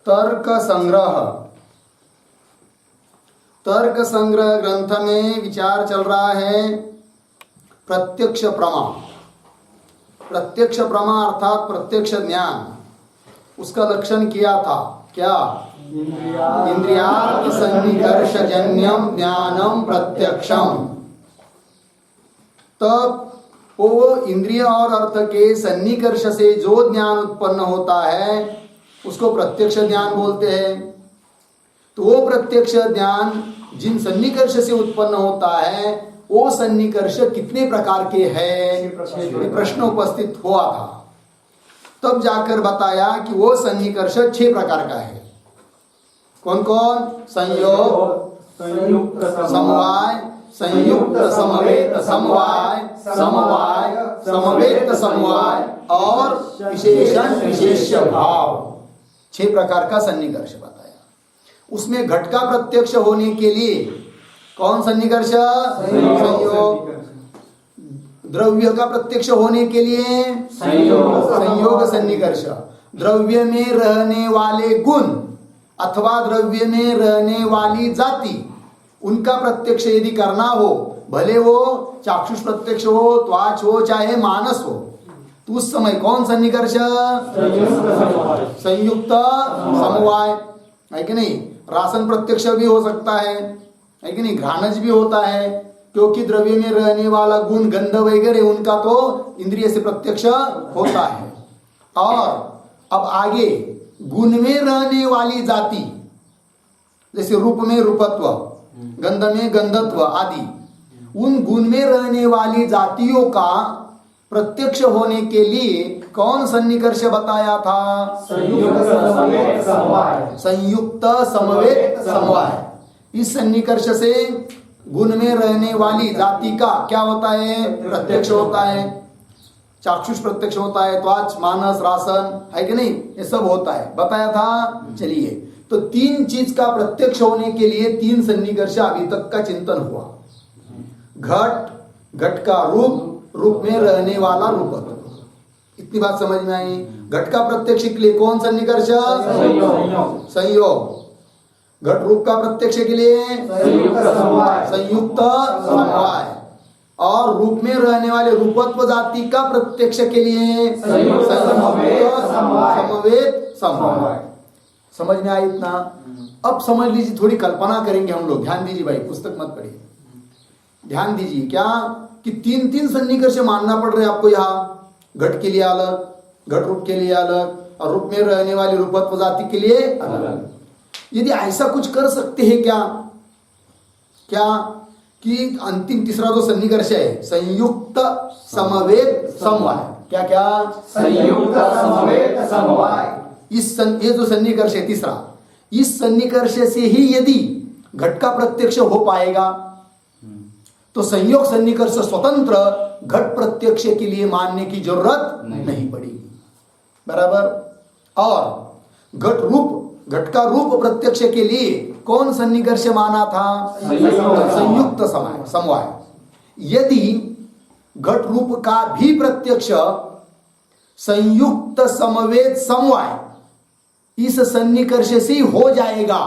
तर्क संग्रह ग्रंथ में विचार चल रहा है प्रत्यक्ष प्रमा अर्थात प्रत्यक्ष ज्ञान। उसका लक्षण किया था क्या? इंद्रियार्थ सन्निकर्षजन्यम ज्ञानम प्रत्यक्षम। तब वो इंद्रिय और अर्थ के सन्निकर्ष से जो ज्ञान उत्पन्न होता है उसको प्रत्यक्ष ज्ञान बोलते हैं। तो वो प्रत्यक्ष ज्ञान जिन सन्निकर्ष से उत्पन्न होता है वो सन्निकर्ष कितने प्रकार के हैं, प्रश्न उपस्थित हुआ था। तब जाकर बताया कि वो सन्निकर्ष 6 प्रकार का है। कौन कौन? संयोग, संयुक्त समवाय, संयुक्त समवेत समवाय, समवाय समवेत समवाय और विशेषण विशेष्य भाव। 6 प्रकार का सन्निकर्ष बताया। उसमें घट का प्रत्यक्ष होने के लिए कौन सन्निकर्ष? संयोग। द्रव्य का प्रत्यक्ष होने के लिए संयोग सन्निकर्ष। द्रव्य में रहने वाले गुण अथवा द्रव्य में रहने वाली जाति उनका प्रत्यक्ष यदि करना हो, भले वो चाक्षुष प्रत्यक्ष हो, त्वच हो, चाहे मानस हो, तो उस समय कौन सन्निकर्ष? संयुक्त समवाय, है कि नहीं? रासन प्रत्यक्ष भी हो सकता है कि नहीं? घ्राणज भी होता है, क्योंकि द्रव्य में रहने वाला गुण गंध वगैरह उनका तो इंद्रिय से प्रत्यक्ष होता है। और अब आगे गुण में रहने वाली जाति, जैसे रूप में रूपत्व, गंध में गंधत्व आदि, उन गुण में रहने वाली जातियों का प्रत्यक्ष होने के लिए कौन सन्निकर्ष बताया था? संयुक्त समवेत समवाय। इस सन्निकर्ष से गुण में रहने वाली जाति का क्या होता है? प्रत्यक्ष होता है। चाक्षुष प्रत्यक्ष होता है, त्वच, मानस, रासन, है कि नहीं? ये सब होता है, बताया था। चलिए, तो 3 चीज का प्रत्यक्ष होने के लिए 3 सन्निकर्ष अभी तक का चिंतन हुआ। घट का रूप में रहने वाला रूपत्व। इतनी बात समझ में आई? घट का प्रत्यक्ष के लिए कौन सन्निकर्ष? संयोग। घट रूप का प्रत्यक्ष के लिए संयुक्त समवाय। और रूप में रहने वाले रूपत्व जाति का प्रत्यक्ष के लिए समवेत समवाय। समझ में आई इतना? अब समझ लीजिए, थोड़ी कल्पना करेंगे हम लोग। ध्यान दीजिए भाई, पुस्तक मत पढ़िए, ध्यान दीजिए। क्या कि 3 सन्निकर्ष मानना पड़ रहे आपको यहाँ। घट के लिए अलग, घट रूप के लिए अलग, और रूप में रहने वाली रूपत्व जाति के लिए अलग। यदि ऐसा कुछ कर सकते हैं क्या कि अंतिम तीसरा जो सन्निकर्ष है संयुक्त समवेत समवाय, क्या संयुक्त समवेत समवाय, ये जो सन्निकर्ष है तीसरा, इस सन्निकर्ष से ही यदि घट का प्रत्यक्ष हो पाएगा तो संयोग सन्निकर्ष स्वतंत्र घट प्रत्यक्ष के लिए मानने की जरूरत नहीं पड़ेगी। बराबर? और घट का रूप प्रत्यक्ष के लिए कौन सन्निकर्ष माना था? संयुक्त समवाय। यदि घट रूप का भी प्रत्यक्ष संयुक्त समवेत समवाय इस सन्निकर्ष से हो जाएगा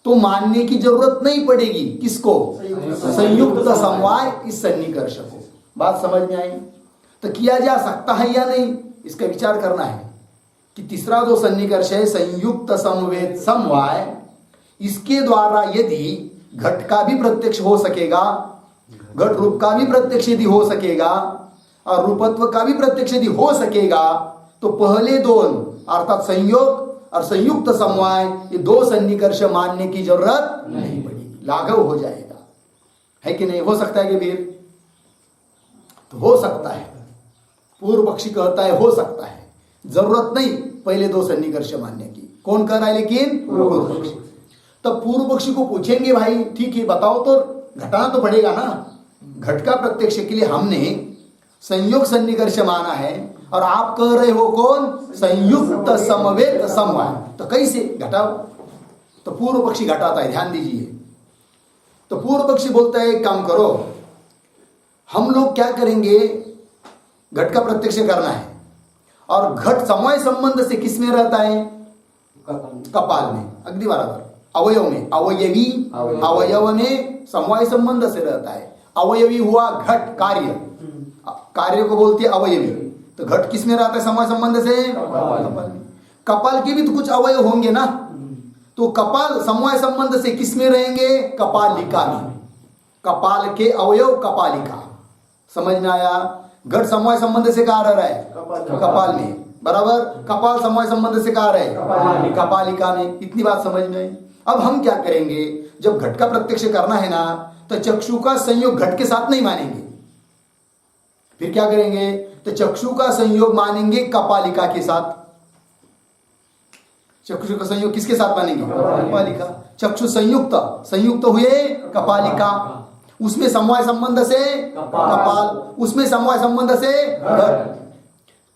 तो मानने की जरूरत नहीं पड़ेगी। किसको? संयुक्त समवाय, इस सन्निकर्ष को। बात समझ में आई? तो किया जा सकता है या नहीं, इसका विचार करना है कि तीसरा जो सन्निकर्ष है संयुक्त समवेत समवाय, इसके द्वारा यदि घट का भी प्रत्यक्ष हो सकेगा, घट रूप का भी प्रत्यक्ष यदि हो सकेगा और रूपत्व का भी प्रत्यक्ष यदि हो सकेगा, तो पहले 2 अर्थात संयोग और संयुक्त समवाय, ये 2 सन्निकर्ष मानने की जरूरत नहीं पड़ेगी, लाघव हो जाएगा। है कि नहीं? हो सकता है कि वीर? तो हो सकता है। पूर्व पक्षी कहता है हो सकता है, जरूरत नहीं पहले 2 सन्निकर्ष मानने की। कौन कह रहा है? लेकिन पूर्व पक्षी। तब पूर्व पक्षी को पूछेंगे, भाई ठीक है बताओ, तो घटाना तो पड़ेगा ना। घट का प्रत्यक्ष के लिए हमने संयोग सन्निकर्ष माना है और आप कह रहे हो कौन? संयुक्त समवेत समवाय। तो कैसे घटाओ? तो पूर्व पक्षी घटाता है, ध्यान दीजिए। तो पूर्व पक्षी बोलता है एक काम करो, हम लोग क्या करेंगे, घट का प्रत्यक्ष करना है और घट समवाय संबंध से किस में रहता है? कपाल में, अगदी बराबर। अवयव में, अवयवी, अवयव में समवाय संबंध से रहता है। अवयवी हुआ घट, कार्य, कार्य को बोलते हैं अवयवी। तो घट किस में रहता है समवाय संबंध से? कपाल में। कपाल के भी तो कुछ अवयव होंगे ना, तो कपाल समवाय संबंध से किस में रहेंगे? कपालिका में। कपाल के अवयव कपालिका, समझ में आया? घट समवाय संबंध से कहाँ रह रहा है? कपाल में, बराबर। कपाल समवाय संबंध से कहाँ रहे? कपालिका में। इतनी बात समझ में आई। अब हम क्या करेंगे, जब घट का प्रत्यक्ष करना है ना, तो चक्षु का संयोग घट के साथ नहीं मानेंगे। फिर क्या करेंगे? तो चक्षु का संयोग मानेंगे कपालिका के साथ। चक्षु का संयोग किसके साथ मानेंगे? कपालिका। चक्षु संयुक्त, संयुक्त हुए कपालिका, उसमें समवाय संबंध से कपाल, उसमें समवाय संबंध से घट।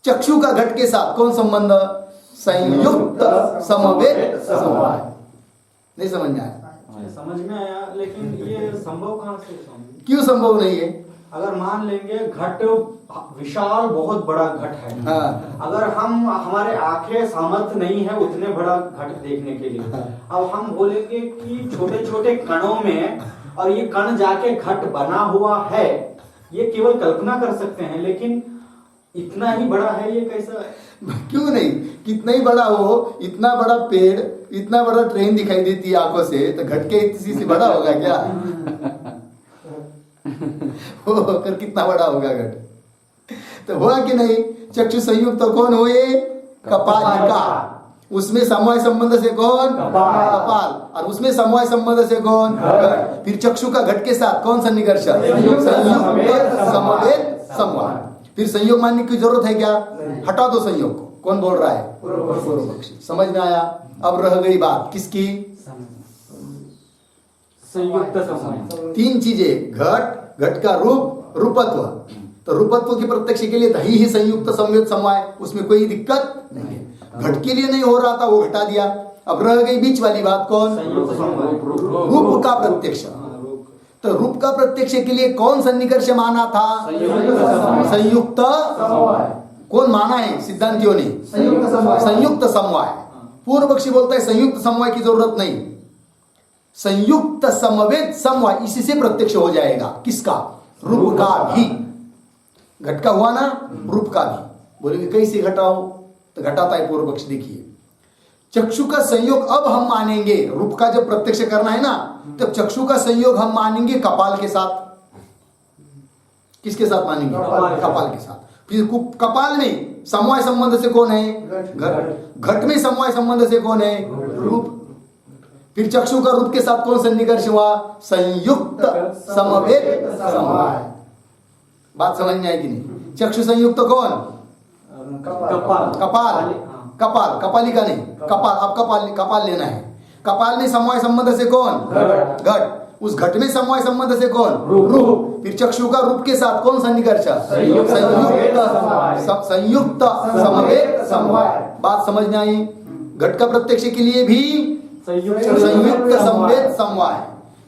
चक्षु का घट के साथ कौन संबंध? संयुक्त समवेत समवाय। नहीं समझ में आया? समझ में आया, लेकिन ये संभव कहाँ से स्वामी? क्यों संभव नहीं है? अगर मान लेंगे घट विशाल बहुत बड़ा घट है, हाँ। अगर हम हमारे आंखें सामर्थ्य नहीं है उतने बड़ा घट देखने के लिए, अब हम बोलेंगे कि छोटे छोटे कणों में, और ये कण जाके घट बना हुआ है, ये केवल कल्पना कर सकते हैं, लेकिन इतना ही बड़ा है, ये कैसा है? क्यों नहीं? कितना ही बड़ा हो, इतना बड़ा पेड़, इतना बड़ा ट्रेन दिखाई देती है आंखों से, तो घट के इसी से बड़ा होगा क्या? होकर कितना बड़ा होगा घट? तो हुआ कि नहीं? चक्षु संयुक्त तो कौन हुए? कपालिका। उसमें समवाय संबंध से कौन? कपाल। और उसमें समवाय संबंध से कौन? घट। फिर चक्षु का घट के साथ कौन सन्निकर्ष? संयुक्त समवेत समवाय। फिर संयोग मानने की जरूरत है क्या? हटा दो संयोग को। कौन बोल रहा है? पूर्व पक्षी। समझ में आया? अब रह गई बात किसकी? संयुक्त समवाय। तीन चीजें, घट, घट का रूप, रूपत्व। तो रूपत्व के प्रत्यक्ष के लिए ही संयुक्त संवेद समवाय, उसमें कोई दिक्कत नहीं है। घट के लिए नहीं हो रहा था, वो घटा दिया। अब रह गई बीच वाली बात, कौन? रूप का प्रत्यक्ष। तो रूप का प्रत्यक्ष के लिए कौन सन्निकर्ष माना था? संयुक्त समवाय। कौन माना है सिद्धांतियों ने? संयुक्त समवाय। पूर्व पक्षी बोलता है संयुक्त समवाय की जरूरत नहीं, संयुक्त समवेत समवाय इसी से प्रत्यक्ष हो जाएगा। किसका? रूप का भी। घट का हुआ ना, रूप का भी। बोलेंगे कैसे घटाओ? तो घटाता है पूर्व पक्ष। देखिए, चक्षु का संयोग अब हम मानेंगे, रूप का जब प्रत्यक्ष करना है ना, तब चक्षु का संयोग हम मानेंगे कपाल के साथ। किसके साथ मानेंगे? कपाल के साथ। फिर कपाल में समवाय संबंध से कौन है? घट। घट में समवाय संबंध से कौन है? रूप। फिर चक्षु का रूप के साथ कौन सन्निकर्ष हुआ? संयुक्त समवेत समवाय। बात समझ में आएगी नहीं? चक्षु संयुक्त कौन? कपाल। कपाल, कपाल, कपालिका नहीं, कपाल। अब कपाल लेना है। कपाल में समवाय संबंध से कौन? घट। उस घट में समवाय संबंध से कौन? रूप। फिर चक्षु का रूप के साथ कौन सन्निकर्ष? संयुक्त समवेत समवाय। बात समझ में आई? घट का प्रत्यक्ष के लिए भी संयुक्त समवेत समवाय,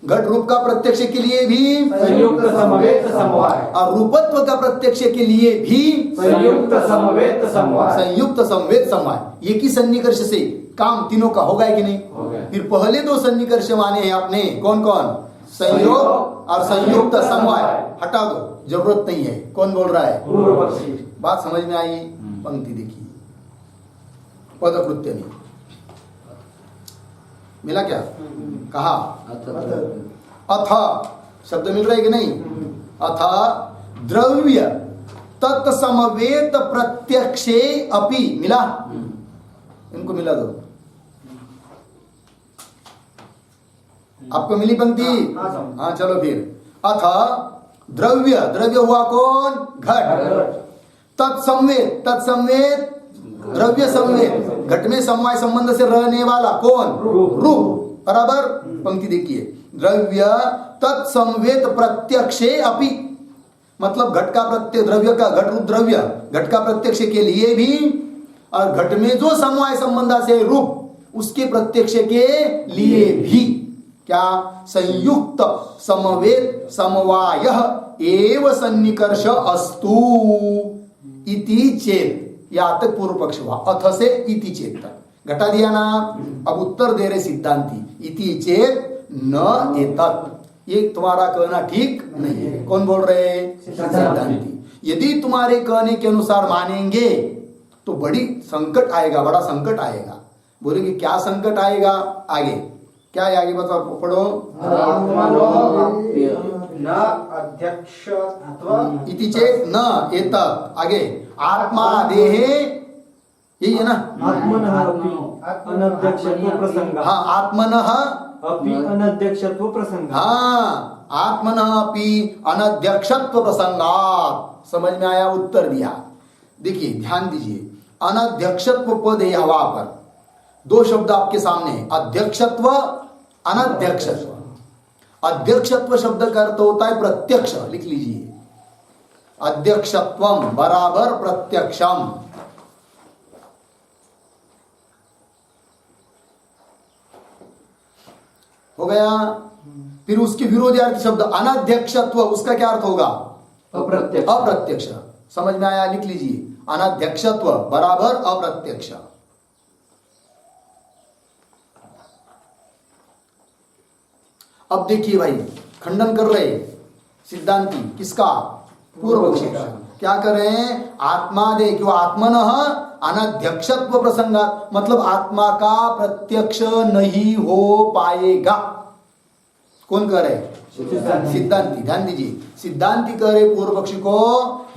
घट रूप का प्रत्यक्ष के लिए भी संयुक्त समवेत समवाय, और रूपत्व का प्रत्यक्ष के लिए भी संयुक्त समवेत समवाय। संयुक्त समवेत समवाय। एक ही सन्निकर्ष से काम तीनों का होगा कि नहीं? फिर पहले दो सन्निकर्ष माने हैं आपने, कौन कौन? संयोग और संयुक्त समवाय। हटा दो, जरूरत नहीं है। कौन बोल रहा है? पूर्व पक्षी। बात समझ में आई? पंक्ति देखिए, पदकृत्य में मिला क्या? कहा अथ, शब्द मिल रहा है कि नहीं? अथ द्रव्य तत्समवेत प्रत्यक्षे अपि। मिला? इनको मिला दो। आपको मिली पंक्ति? हाँ, चलो फिर। अथ द्रव्य, द्रव्य हुआ कौन? घट। तत्समवेत, तत्समवेत द्रव्य संवेद, घट में समवाय संबंध से रहने वाला कौन? रूप। बराबर? पंक्ति देखिए, द्रव्य तत्संवेद प्रत्यक्षे अपि, मतलब घट का प्रत्यक्ष, द्रव्य का घट रूप द्रव्य, घट का प्रत्यक्ष के लिए भी, और घट में जो समवाय संबंध से रूप, उसके प्रत्यक्ष के लिए भी। क्या? संयुक्त समवेत समवाय एव सन्निकर्ष अस्तु इति चेत। या तक पूर्व पक्ष हुआ। अथ से इति चेत तक। घटा दिया ना। अब उत्तर दे रहे सिद्धांती, इति चेत न एतत्, ये तुम्हारा कहना ठीक नहीं है। कौन बोल रहे हैं? सिद्धांती। यदि तुम्हारे कहने के अनुसार मानेंगे तो बड़ी संकट आएगा, बड़ा संकट आएगा। बोलेंगे क्या संकट आएगा? आगे क्या है, आगे बताओ, पढ़ो। न अध्यक्षत्व इति चेत न एतत्, आगे आत्मा देहे, यही है ना? आत्मनः अपि अनध्यक्षत्व प्रसंगात्। हाँ, आत्मनः अपि अनध्यक्षत्व प्रसंगात्। हाँ, आत्मनः अपि अनध्यक्षत्व प्रसंगात्। समझ में आया? उत्तर दिया। देखिए ध्यान दीजिए, अनध्यक्षत्व पद है हवा पर, दो शब्द आपके सामने है, अध्यक्षत्व अनध्यक्षत्व। अध्यक्षत्व शब्द का अर्थ होता है प्रत्यक्ष, लिख लीजिए, अध्यक्षत्वम बराबर प्रत्यक्षम। हो गया। फिर उसके विरोधी शब्द अनध्यक्षत्व, उसका क्या अर्थ होगा? अप्रत्यक्ष। अप्रत्यक्ष। समझ में आया? लिख लीजिए, अनध्यक्षत्व बराबर अप्रत्यक्ष। अब देखिए भाई, खंडन कर रहे सिद्धांती, किसका? पूर्व पक्षी का। क्या कर रहे हैं? आत्मा दे क्यों आत्मनः अनध्यक्षत्व प्रसंगात, मतलब आत्मा का प्रत्यक्ष नहीं हो पाएगा। कौन कह रहे? सिद्धांती। ध्यान दीजिए, सिद्धांती कह रहे पूर्व पक्षी को,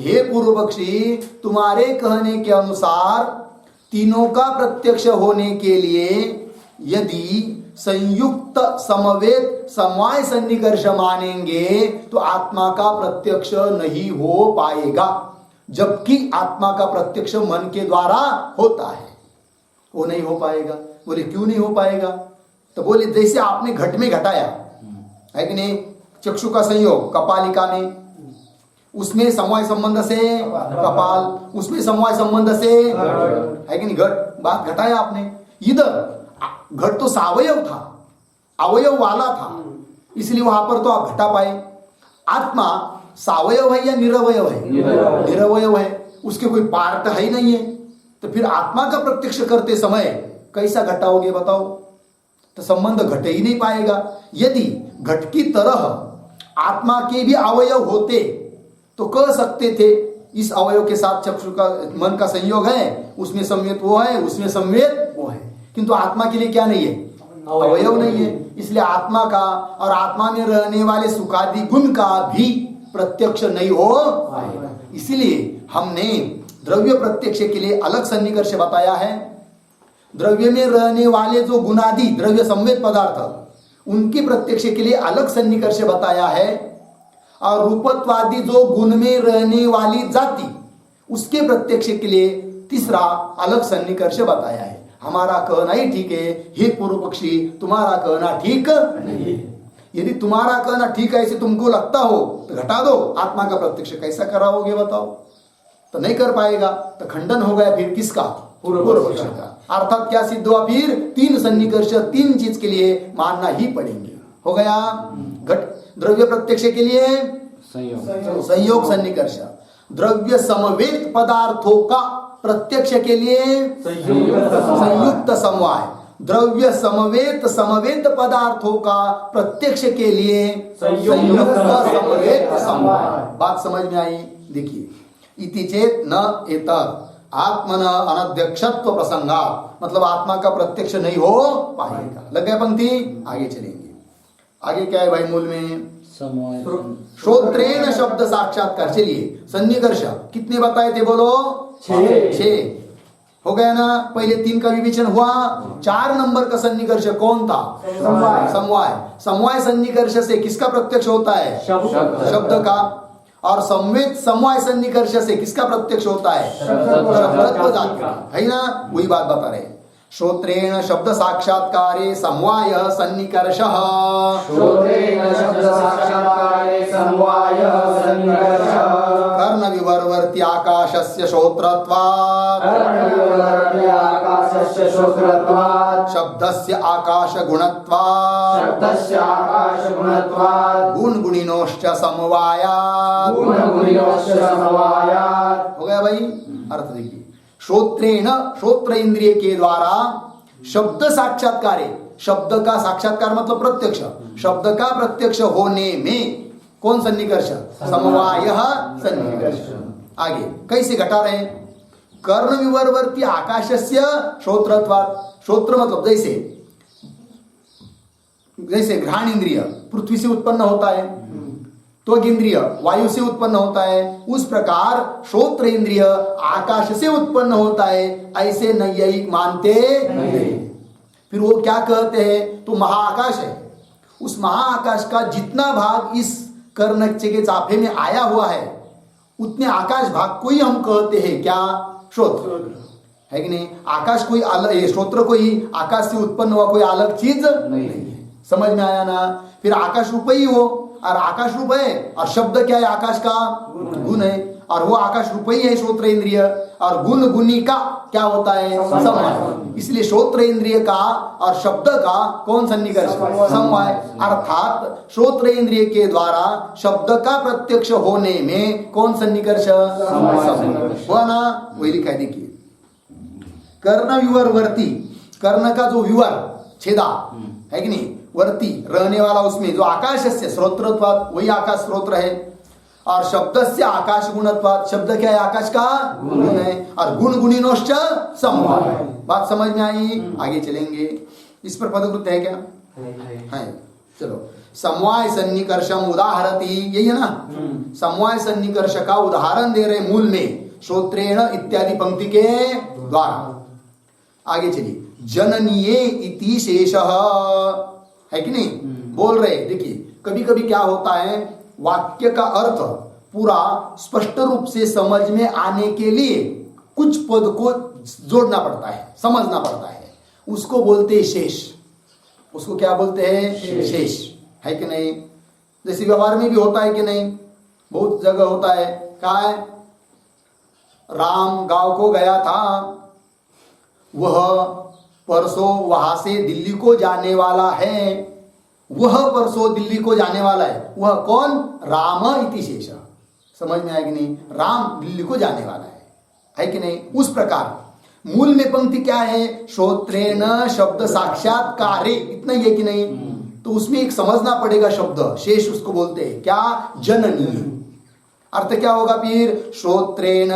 हे पूर्व पक्षी, तुम्हारे कहने के अनुसार तीनों का प्रत्यक्ष होने के लिए यदि संयुक्त समवेत समवाय सन्निकर्ष मानेंगे तो आत्मा का प्रत्यक्ष नहीं हो पाएगा, जबकि आत्मा का प्रत्यक्ष मन के द्वारा होता है। वो नहीं हो पाएगा। बोले क्यों नहीं हो पाएगा? तो बोले जैसे आपने घट में घटाया है कि नहीं, चक्षु का संयोग कपालिका में, उसमें समवाय संबंध से कपाल, उसमें समवाय संबंध से है कि नहीं, घट, बात घटाया आपने। इधर घट तो सावयव था, अवयव वाला था, इसलिए वहां पर तो आप घटा पाए। आत्मा सावयव है या निरवयव है? निरवयव है, उसके कोई पार्ट है ही नहीं है। तो फिर आत्मा का प्रत्यक्ष करते समय कैसा घटाओगे बताओ? तो संबंध घट ही नहीं पाएगा। यदि घट की तरह आत्मा के भी अवयव होते तो कह सकते थे इस अवयव के साथ चक्षु का मन का संयोग है, उसमें संवेद वो है, उसमें संवेद वो है, किंतु आत्मा के लिए क्या नहीं है? अवयव नहीं है। इसलिए आत्मा का और आत्मा में रहने वाले सुखादि गुण का भी प्रत्यक्ष नहीं हो पाएगा। इसलिए हमने द्रव्य प्रत्यक्ष के लिए अलग सन्निकर्ष बताया है। द्रव्य में रहने वाले जो गुणादि द्रव्य संवेद पदार्थ, उनके प्रत्यक्ष के लिए अलग सन्निकर्ष बताया है, और रूपत्वादि जो गुण में रहने वाली जाति, उसके प्रत्यक्ष के लिए तीसरा अलग सन्निकर्ष बताया है। हमारा कहना ही ठीक है, हे पूर्व पक्षी, तुम्हारा कहना ठीक नहीं है। यदि तुम्हारा कहना ठीक है ऐसे तुमको लगता हो तो घटा दो, आत्मा का प्रत्यक्ष कैसा कराओगे बताओ? तो नहीं कर पाएगा। तो खंडन हो गया फिर किसका? पूर्व पक्ष का। अर्थात क्या सिद्ध हुआ? फिर तीन सन्निकर्ष तीन चीज के लिए मानना ही पड़ेंगे। हो गया। घट द्रव्य प्रत्यक्ष के लिए संयोग सन्निकर्ष, द्रव्य समवेत पदार्थों का प्रत्यक्ष के लिए संयुक्त समवाय, द्रव्य समवेत पदार्थों का प्रत्यक्ष के लिए संयुक्त समवेत समवाय। बात समझ में आई? देखिए, इति चेत न एतत् आत्मन अनध्यक्षत्व प्रसंगात्, मतलब आत्मा का प्रत्यक्ष नहीं हो पाएगा। लग गया पंक्ति? आगे चलेंगे। आगे क्या है भाई मूल में? श्रोत्रेण शब्द साक्षात्कार। चलिए सन्निकर्ष कितने बताए थे बोलो? 6 हो गया ना। पहले 3 का विवेचन हुआ, 4 नंबर का सन्निकर्ष कौन था? समवाय। समवाय सन्निकर्ष से किसका प्रत्यक्ष होता है? शब्द का। और संवेद समवाय सन्निकर्ष से किसका प्रत्यक्ष होता है? शब्दत्व जाति का, है ना? वही बात बता रहे। श्रोत्रेण शब्द साक्षात्कारे समवाय सन्निकर्षः। कर्ण विवर्वर्ति आकाशस्य श्रोत्रत्वात् शब्दस्य आकाश गुणत्वात् गुण गुणिनोश्च समवायात्। हो गया भाई? अर्थ देखिए, श्रोत्रेण, श्रोत्र इंद्रिय के द्वारा शब्द साक्षात्कार है, शब्द का साक्षात्कार मतलब प्रत्यक्ष, शब्द का प्रत्यक्ष होने में कौन सन्निकर्ष? समवाय सन्निकर्ष। आगे कैसे घटा रहे हैं? कर्ण विवरवर्ती आकाशस्य श्रोत्रत्वात्, श्रोत्र मतलब जैसे जैसे घ्राण इंद्रिय पृथ्वी से उत्पन्न होता है, त्वग इंद्रिय वायु से उत्पन्न होता है, उस प्रकार श्रोत्र इंद्रिय आकाश से उत्पन्न होता है, ऐसे नैयायिक मानते नहीं। फिर वो क्या कहते हैं? तो महाआकाश है, उस महाआकाश का जितना भाग इस कर्णच्चे के चाफे में आया हुआ है उतने आकाश भाग को ही हम कहते हैं क्या? श्रोत्र है कि नहीं? आकाश कोई अलग, श्रोत्र कोई आकाश से उत्पन्न हुआ कोई अलग चीज नहीं है। समझ में आया ना? फिर आकाश रूप ही हो, और आकाश रूप है और शब्द क्या है? आकाश का गुण है, और वो आकाश रूप ही है श्रोत्र इंद्रिय, और गुण गुणी का क्या होता है? समवाय। इसलिए श्रोत्र इंद्रिय का और शब्द का कौन सन्निकर्ष? समवाय। अर्थात श्रोत्र इंद्रिय के द्वारा शब्द का प्रत्यक्ष होने में कौन सन्निकर्ष? हुआ ना? वही लिखा है, देखिए कर्ण विवरवर्ती, कर्ण का जो विवर छेदा है कि नहीं, वर्ती रहने वाला, उसमें जो आकाश से श्रोत्रत्वात् वही आकाश श्रोत्र है, और शब्द से आकाश गुणत्वात्, शब्द क्या है? आकाश का गुण है, और गुण गुणिनोश्च समवाय। बात समझ में आई? आगे चलेंगे। इस पर पदकृत है क्या? है। चलो, समवाय सन्निकर्षम उदाहरति, यही है ना? समवाय सन्निकर्ष का उदाहरण दे रहे मूल में श्रोत्रेण इत्यादि पंक्ति के द्वारा। आगे चलिए, जननीये इति शेषः, है कि नहीं? बोल रहे, देखिए कभी कभी क्या होता है, वाक्य का अर्थ पूरा स्पष्ट रूप से समझ में आने के लिए कुछ पद को जोड़ना पड़ता है, समझना पड़ता है, उसको बोलते हैं शेष। उसको क्या बोलते हैं? शेष, है कि नहीं? जैसे व्यवहार में भी होता है कि नहीं? बहुत जगह होता है, क्या है? राम गांव को गया था, वह परसों वहां से दिल्ली को जाने वाला है। वह परसों दिल्ली को जाने वाला है, वह कौन? राम इति शेष। समझ में आया कि नहीं? राम दिल्ली को जाने वाला है कि नहीं? उस प्रकार मूल में पंक्ति क्या है? श्रोत्रेण शब्द साक्षात्कारे, इतना ही है कि नहीं? तो उसमें एक समझना पड़ेगा शब्द शेष, उसको बोलते हैं क्या? जननीय। अर्थ क्या होगा फिर? श्रोत्रेण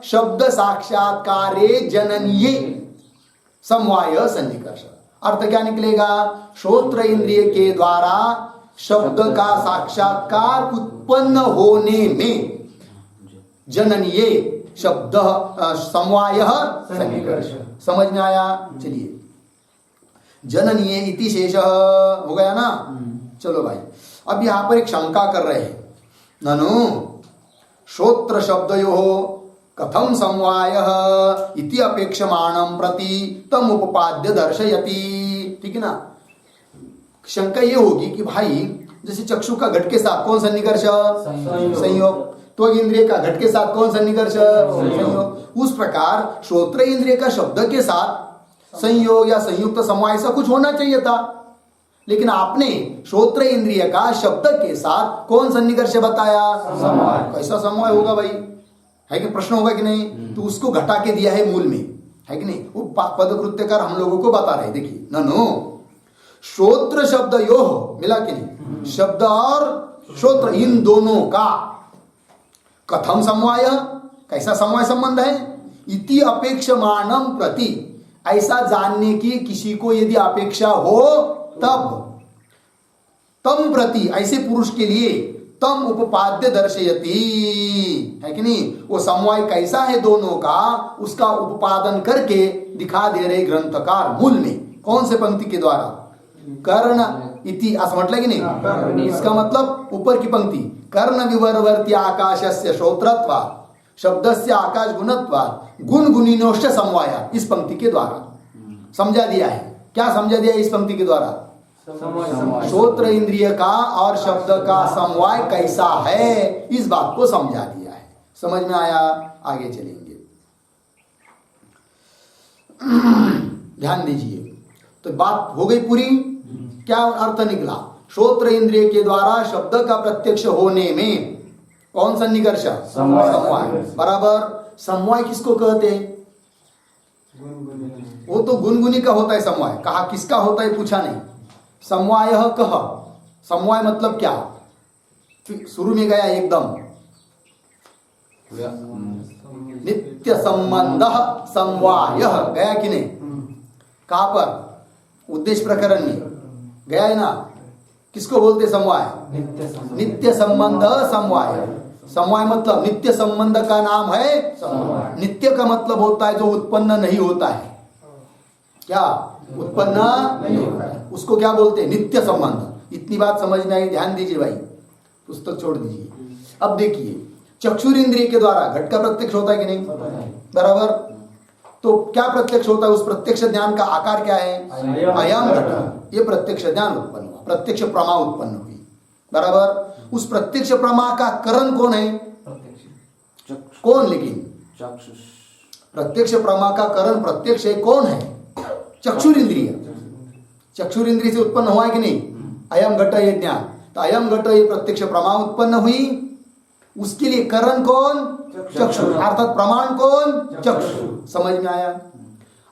शब्द साक्षात्कारे जननीय समवाय सन्निकर्ष। अर्थ क्या निकलेगा? श्रोत्र इंद्रिय के द्वारा शब्द का साक्षात्कार उत्पन्न होने में जननीय शब्द समवाय सन्निकर्ष। समझ में आया? चलिए, जननीय इति शेष हो गया ना? चलो भाई, अब यहां पर एक शंका कर रहे हैं, ननु श्रोत्र शब्दयोः कथम समवायः इति अपेक्षमाणं प्रति तम उपपाद्य दर्शयति। ठीक है ना? शंका ये होगी कि भाई जैसे चक्षु का घट के साथ कौन सन्निकर्ष? संयोग। त्वग इंद्रिय का घट के साथ कौन सन्निकर्ष? संयोग। उस प्रकार श्रोत्र इंद्रिय का शब्द के साथ संयोग या संयुक्त समवाय ऐसा कुछ होना चाहिए था, लेकिन आपने श्रोत्र इंद्रिय का शब्द के साथ कौन सन्निकर्ष बताया? समवाय। कैसा समवाय होगा भाई? है कि प्रश्न होगा कि नहीं? तो उसको घटा के दिया है मूल में, है कि नहीं? वो पदकृत्यकार हम लोगों को बता रहे। देखिए, ननु श्रोत्र शब्द योह, मिला कि नहीं? शब्द और श्रोत्र इन दोनों का कथम समवाय, कैसा समवाय संबंध है? इति अपेक्षमाणम प्रति, ऐसा जानने की किसी को यदि अपेक्षा हो तब, तम प्रति ऐसे पुरुष के लिए तम उपपाद्य दर्शयति, है कि नहीं? वो समवाय कैसा है दोनों का, उसका उपादन करके दिखा दे रहे ग्रंथकार मूल में। कौन से पंक्ति के द्वारा? कर्ण इति, असं म्हटलं की नहीं? इसका मतलब ऊपर की पंक्ति, कर्ण विवरवर्ती आकाशस्य श्रोत्रत्वात् शब्दस्य आकाश गुणत्वात् गुण गुणिनोश्च समवाय, इस पंक्ति के द्वारा समझा दिया है। क्या समझा दिया इस पंक्ति के द्वारा? श्रोत्र इंद्रिय का और शब्द का समवाय कैसा है, इस बात को समझा दिया है। समझ में आया? आगे चलेंगे, ध्यान दीजिए। तो बात हो गई पूरी। क्या अर्थ निकला? श्रोत्र इंद्रिय के द्वारा शब्द का प्रत्यक्ष होने में कौन सन्निकर्ष? समवाय। बराबर। समवाय किसको कहते हैं? वो तो गुनगुनी का होता है समवाय, कहा किसका होता है पूछा नहीं। समवाय कह, समवाय मतलब क्या, शुरू में गया एकदम नित्य संबंध समवाय गया कि नहीं, कहां पर, उद्देश्य प्रकरण में गया है ना। किसको बोलते समवाय, नित्य संबंध समवाय। समवाय मतलब नित्य संबंध का नाम है समवाय। नित्य का मतलब होता है जो उत्पन्न नहीं होता है, क्या उत्पन्न नहीं होता है, उसको क्या बोलते हैं, नित्य संबंध। इतनी बात समझ में आई, ध्यान दीजिए भाई, पुस्तक छोड़ दीजिए। अब देखिए चक्षुरेंद्रिय के द्वारा घट का प्रत्यक्ष होता है कि नहीं, बराबर। तो क्या प्रत्यक्ष होता है, उस प्रत्यक्ष ज्ञान का आकार क्या है, अयम घट। ये प्रत्यक्ष ज्ञान उत्पन्न हुआ, प्रत्यक्ष प्रमा उत्पन्न हुई, बराबर। उस प्रत्यक्ष प्रमा का करण कौन है, कौन, लेकिन प्रत्यक्ष प्रमा का करण प्रत्यक्ष है, कौन है, चक्षुरेंद्रिय। चक्षुरेंद्रिय से उत्पन्न हुआ है कि नहीं, अयम घट ये ज्ञान। तो अयम घट ये प्रत्यक्ष प्रमा उत्पन्न हुई, उसके लिए करण कौन, चक्षु, अर्थात प्रमाण कौन, चक्षु। समझ में आया।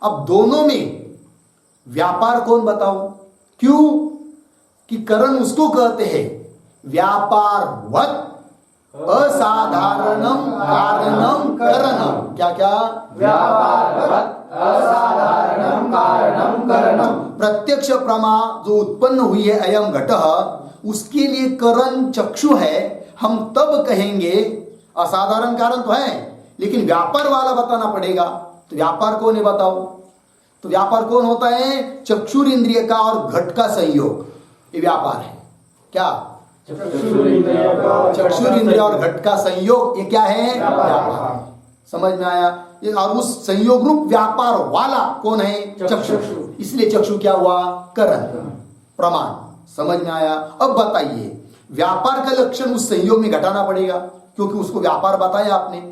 अब दोनों में व्यापार कौन बताओ, क्यों कि करण उसको कहते हैं व्यापारवत् असाधारणम कारणम करणम। क्या क्या, व्यापारवत् असाधारणम कारणम करणम। प्रत्यक्ष प्रमा जो उत्पन्न हुई है अयम घटः, उसके लिए करण चक्षु है। हम तब कहेंगे, असाधारण कारण तो है लेकिन व्यापार वाला बताना पड़ेगा। तो व्यापार कौन है बताओ, तो व्यापार कौन होता है, चक्षुरेंद्रिय का और घट का संयोग, ये व्यापार है। क्या, चक्षुरेंद्रिय और घट का संयोग, ये क्या है, व्यापार। समझ में आया। और उस संयोग रूप व्यापार वाला कौन है, चक्षु। इसलिए चक्षु क्या हुआ, करण, प्रमाण। समझ में आया। अब बताइए व्यापार का लक्षण उस संयोग में घटाना पड़ेगा, क्योंकि उसको व्यापार बताया आपने।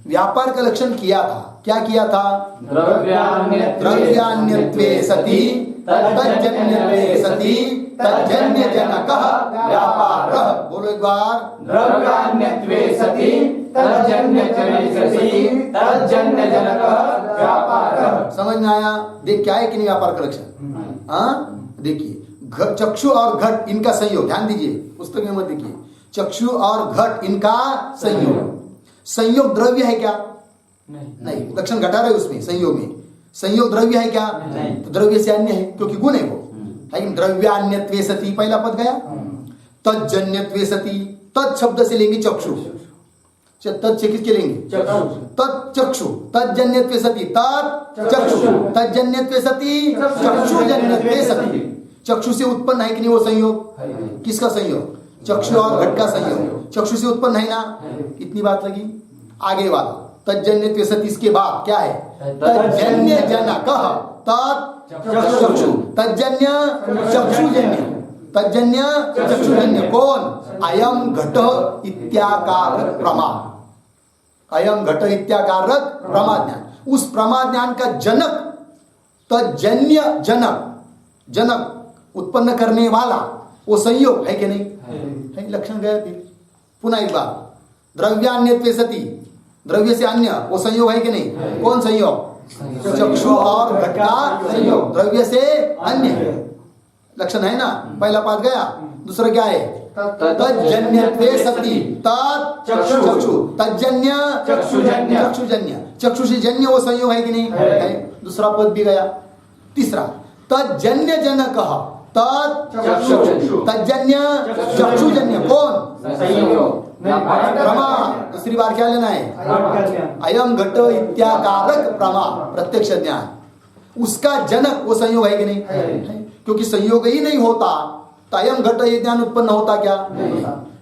व्यापार का लक्षण किया था, क्या किया था, द्रव्यान्यत्वे सति तज्जन्यत्वे सति तज्जन्य जनकः व्यापारः। बोलो एक बार, द्रव्यान्यत्वे सति तज्जन्यत्वे सति तज्जन्य जनकः व्यापारः। समझ में आया। देख क्या है कि नहीं व्यापार का लक्षण। हाँ देखिए, चक्षु और घट इनका संयोग, ध्यान दीजिए पुस्तक में मत देखिए, चक्षु और घट इनका संयोग। संयोग द्रव्य है क्या, नहीं, लक्षण घटा रहे उसमें, संयोग में संयोग द्रव्य है क्या, तो द्रव्य से अन्य है, क्योंकि गुण है वो। लेकिन द्रव्यान्यत्वे सति पहला पद गया, तज्जन्यत्वे सति, तत् शब्द से लेंगे चक्षु, तत् से किसके लेंगे, तत्चक्षु, तज्जन्यत्वे सति तत्चक्षु, तज्जन्यत्वे सति चक्षुजन्यत्वे सति। चक्षु से उत्पन्न है कि नहीं वो संयोग, किसका संयोग, चक्षु और घट का संयोग, चक्षु से उत्पन्न है ना। इतनी बात लगी। आगे वाला तज्जन्यत्वे सति, इसके बाद क्या है, तज्जन्य जनकः तत्चक्षु, तज्जन्य चक्षुजन्य, तज्जन्य चक्षुजन्य कौन, अयम घट इत्याकारक प्रमा, अयम घट इत्याकारक प्रमा ज्ञान। उस प्रमा ज्ञान का जनक तज्जन्य जनक, जनक उत्पन्न करने वाला वो संयोग है कि नहीं है। लक्षण गया। फिर पुनः एक बार, द्रव्यान्यत्वे सति, द्रव्य से अन्य वो संयोग है कि नहीं, कौन संयोग, चक्षु और घट का संयोग, द्रव्य से अन्य लक्षण है ना। पहला पाठ गया। दूसरा क्या है, तज्जन्यत्वे सति तत्चक्षु, तज्जन्य चक्षुजन्य, चक्षुजन्य, चक्षु से जन्य वो संयोग है कि नहीं है। दूसरा पद भी गया। तीसरा तज्जन्य जनकः तत्चक्षु, तज्जन्य चक्षुजन्य कौन, संयोग, प्रमा। दूसरी बार क्या लेना है, अयम घट इत्याकारक प्रमा, प्रत्यक्ष ज्ञान, उसका जनक वो संयोग है कि नहीं है। क्योंकि संयोग ही नहीं होता तो अयम घट ये ज्ञान उत्पन्न होता क्या,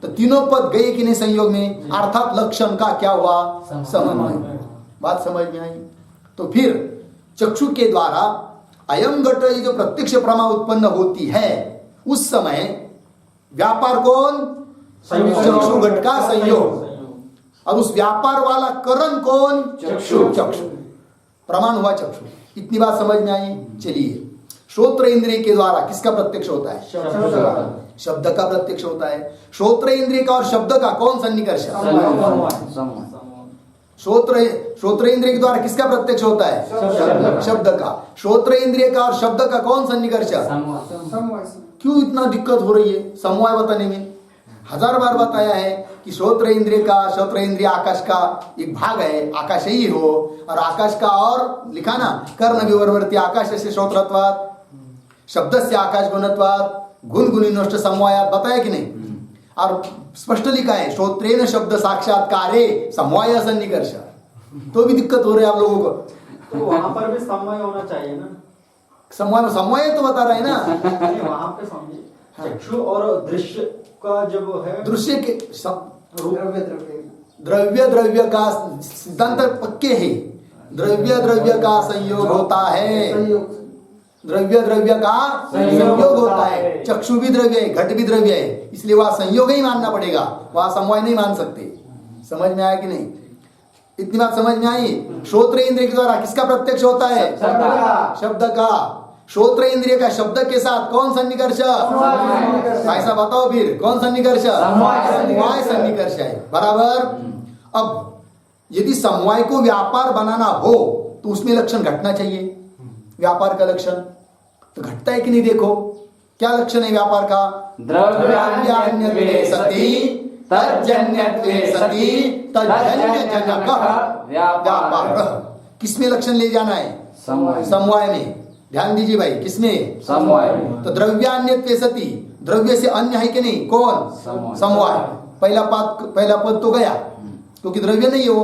तो तीनों पद गए कि नहीं संयोग में, अर्थात लक्षण का क्या हुआ, समन्वय। बात समझ में आई। तो फिर चक्षु के द्वारा अयम घट ये जो प्रत्यक्ष प्रमा उत्पन्न होती है, उस समय व्यापार कौन, चक्षु घट का संयोग, और उस व्यापार वाला करण कौन, चक्षु, चक्षु प्रमाण हुआ चक्षु। इतनी बात समझ में आई। चलिए, श्रोत्र इंद्रिय के द्वारा किसका प्रत्यक्ष होता है, शब्द का प्रत्यक्ष होता है। श्रोत्र इंद्रिय का और शब्द का कौन सन्निकर्ष, श्रोत्र इंद्रिय के द्वारा किसका प्रत्यक्ष होता है? शब्द का। श्रोत्र इंद्रिय का और शब्द का कौन सन्निकर्ष? क्यों इतना दिक्कत हो रही है समवाय बताने में? 1000 बार बताया है कि श्रोत्र इंद्रिय आकाश का एक भाग है, आकाश ही हो, और आकाश का और लिखा ना कर्ण विवर्वर्ती आकाश से श्रोत्रत्वात् शब्द से आकाश गुणत्वात् गुण गुणिनोष्ट समवायात, बताया कि नहीं? और स्पष्ट लिखा है श्रोत्रेण शब्द साक्षात्कारे समवाय सन्निकर्ष। तो भी दिक्कत हो रही है आप लोगों को। तो वहां पर भी समवाय होना चाहिए ना? समवाय तो बता रहा है ना। वहां पे समझिए चक्षु और दृश्य का जब है, दृश्य के द्रव्य का सिद्धांत पक्के है। द्रव्य का संयोग होता है, द्रव्य का संयोग होता है। चक्षु भी द्रव्य है, घट भी द्रव्य है, इसलिए वहां संयोग ही मानना पड़ेगा, वहां समवाय नहीं मान सकते। समझ में आया कि नहीं? इतनी बात समझ में आई? श्रोत्र इंद्रिय के द्वारा किसका प्रत्यक्ष होता है? शब्द का। श्रोत्र इंद्रिय का शब्द के साथ कौन सन्निकर्ष? ऐसा बताओ फिर, कौन सन्निकर्ष? समवाय सन्निकर्ष है, बराबर। अब यदि समवाय को व्यापार बनाना हो तो उसमें लक्षण घटना चाहिए, व्यापार का लक्षण तो घटता है कि नहीं? देखो क्या लक्षण है व्यापार का? द्रव्यान्यत्वे सति तज्जन्यत्वे सति तज्जन्यजनकः व्यापारः। किसमें लक्षण ले जाना है? समवाय में। ध्यान दीजिए भाई, किसमें? समवाय में। तो द्रव्यान्यत्वे सति, द्रव्य से अन्य है कि नहीं? कौन? समवाय। पहला पद तो गया, क्योंकि द्रव्य नहीं है वो,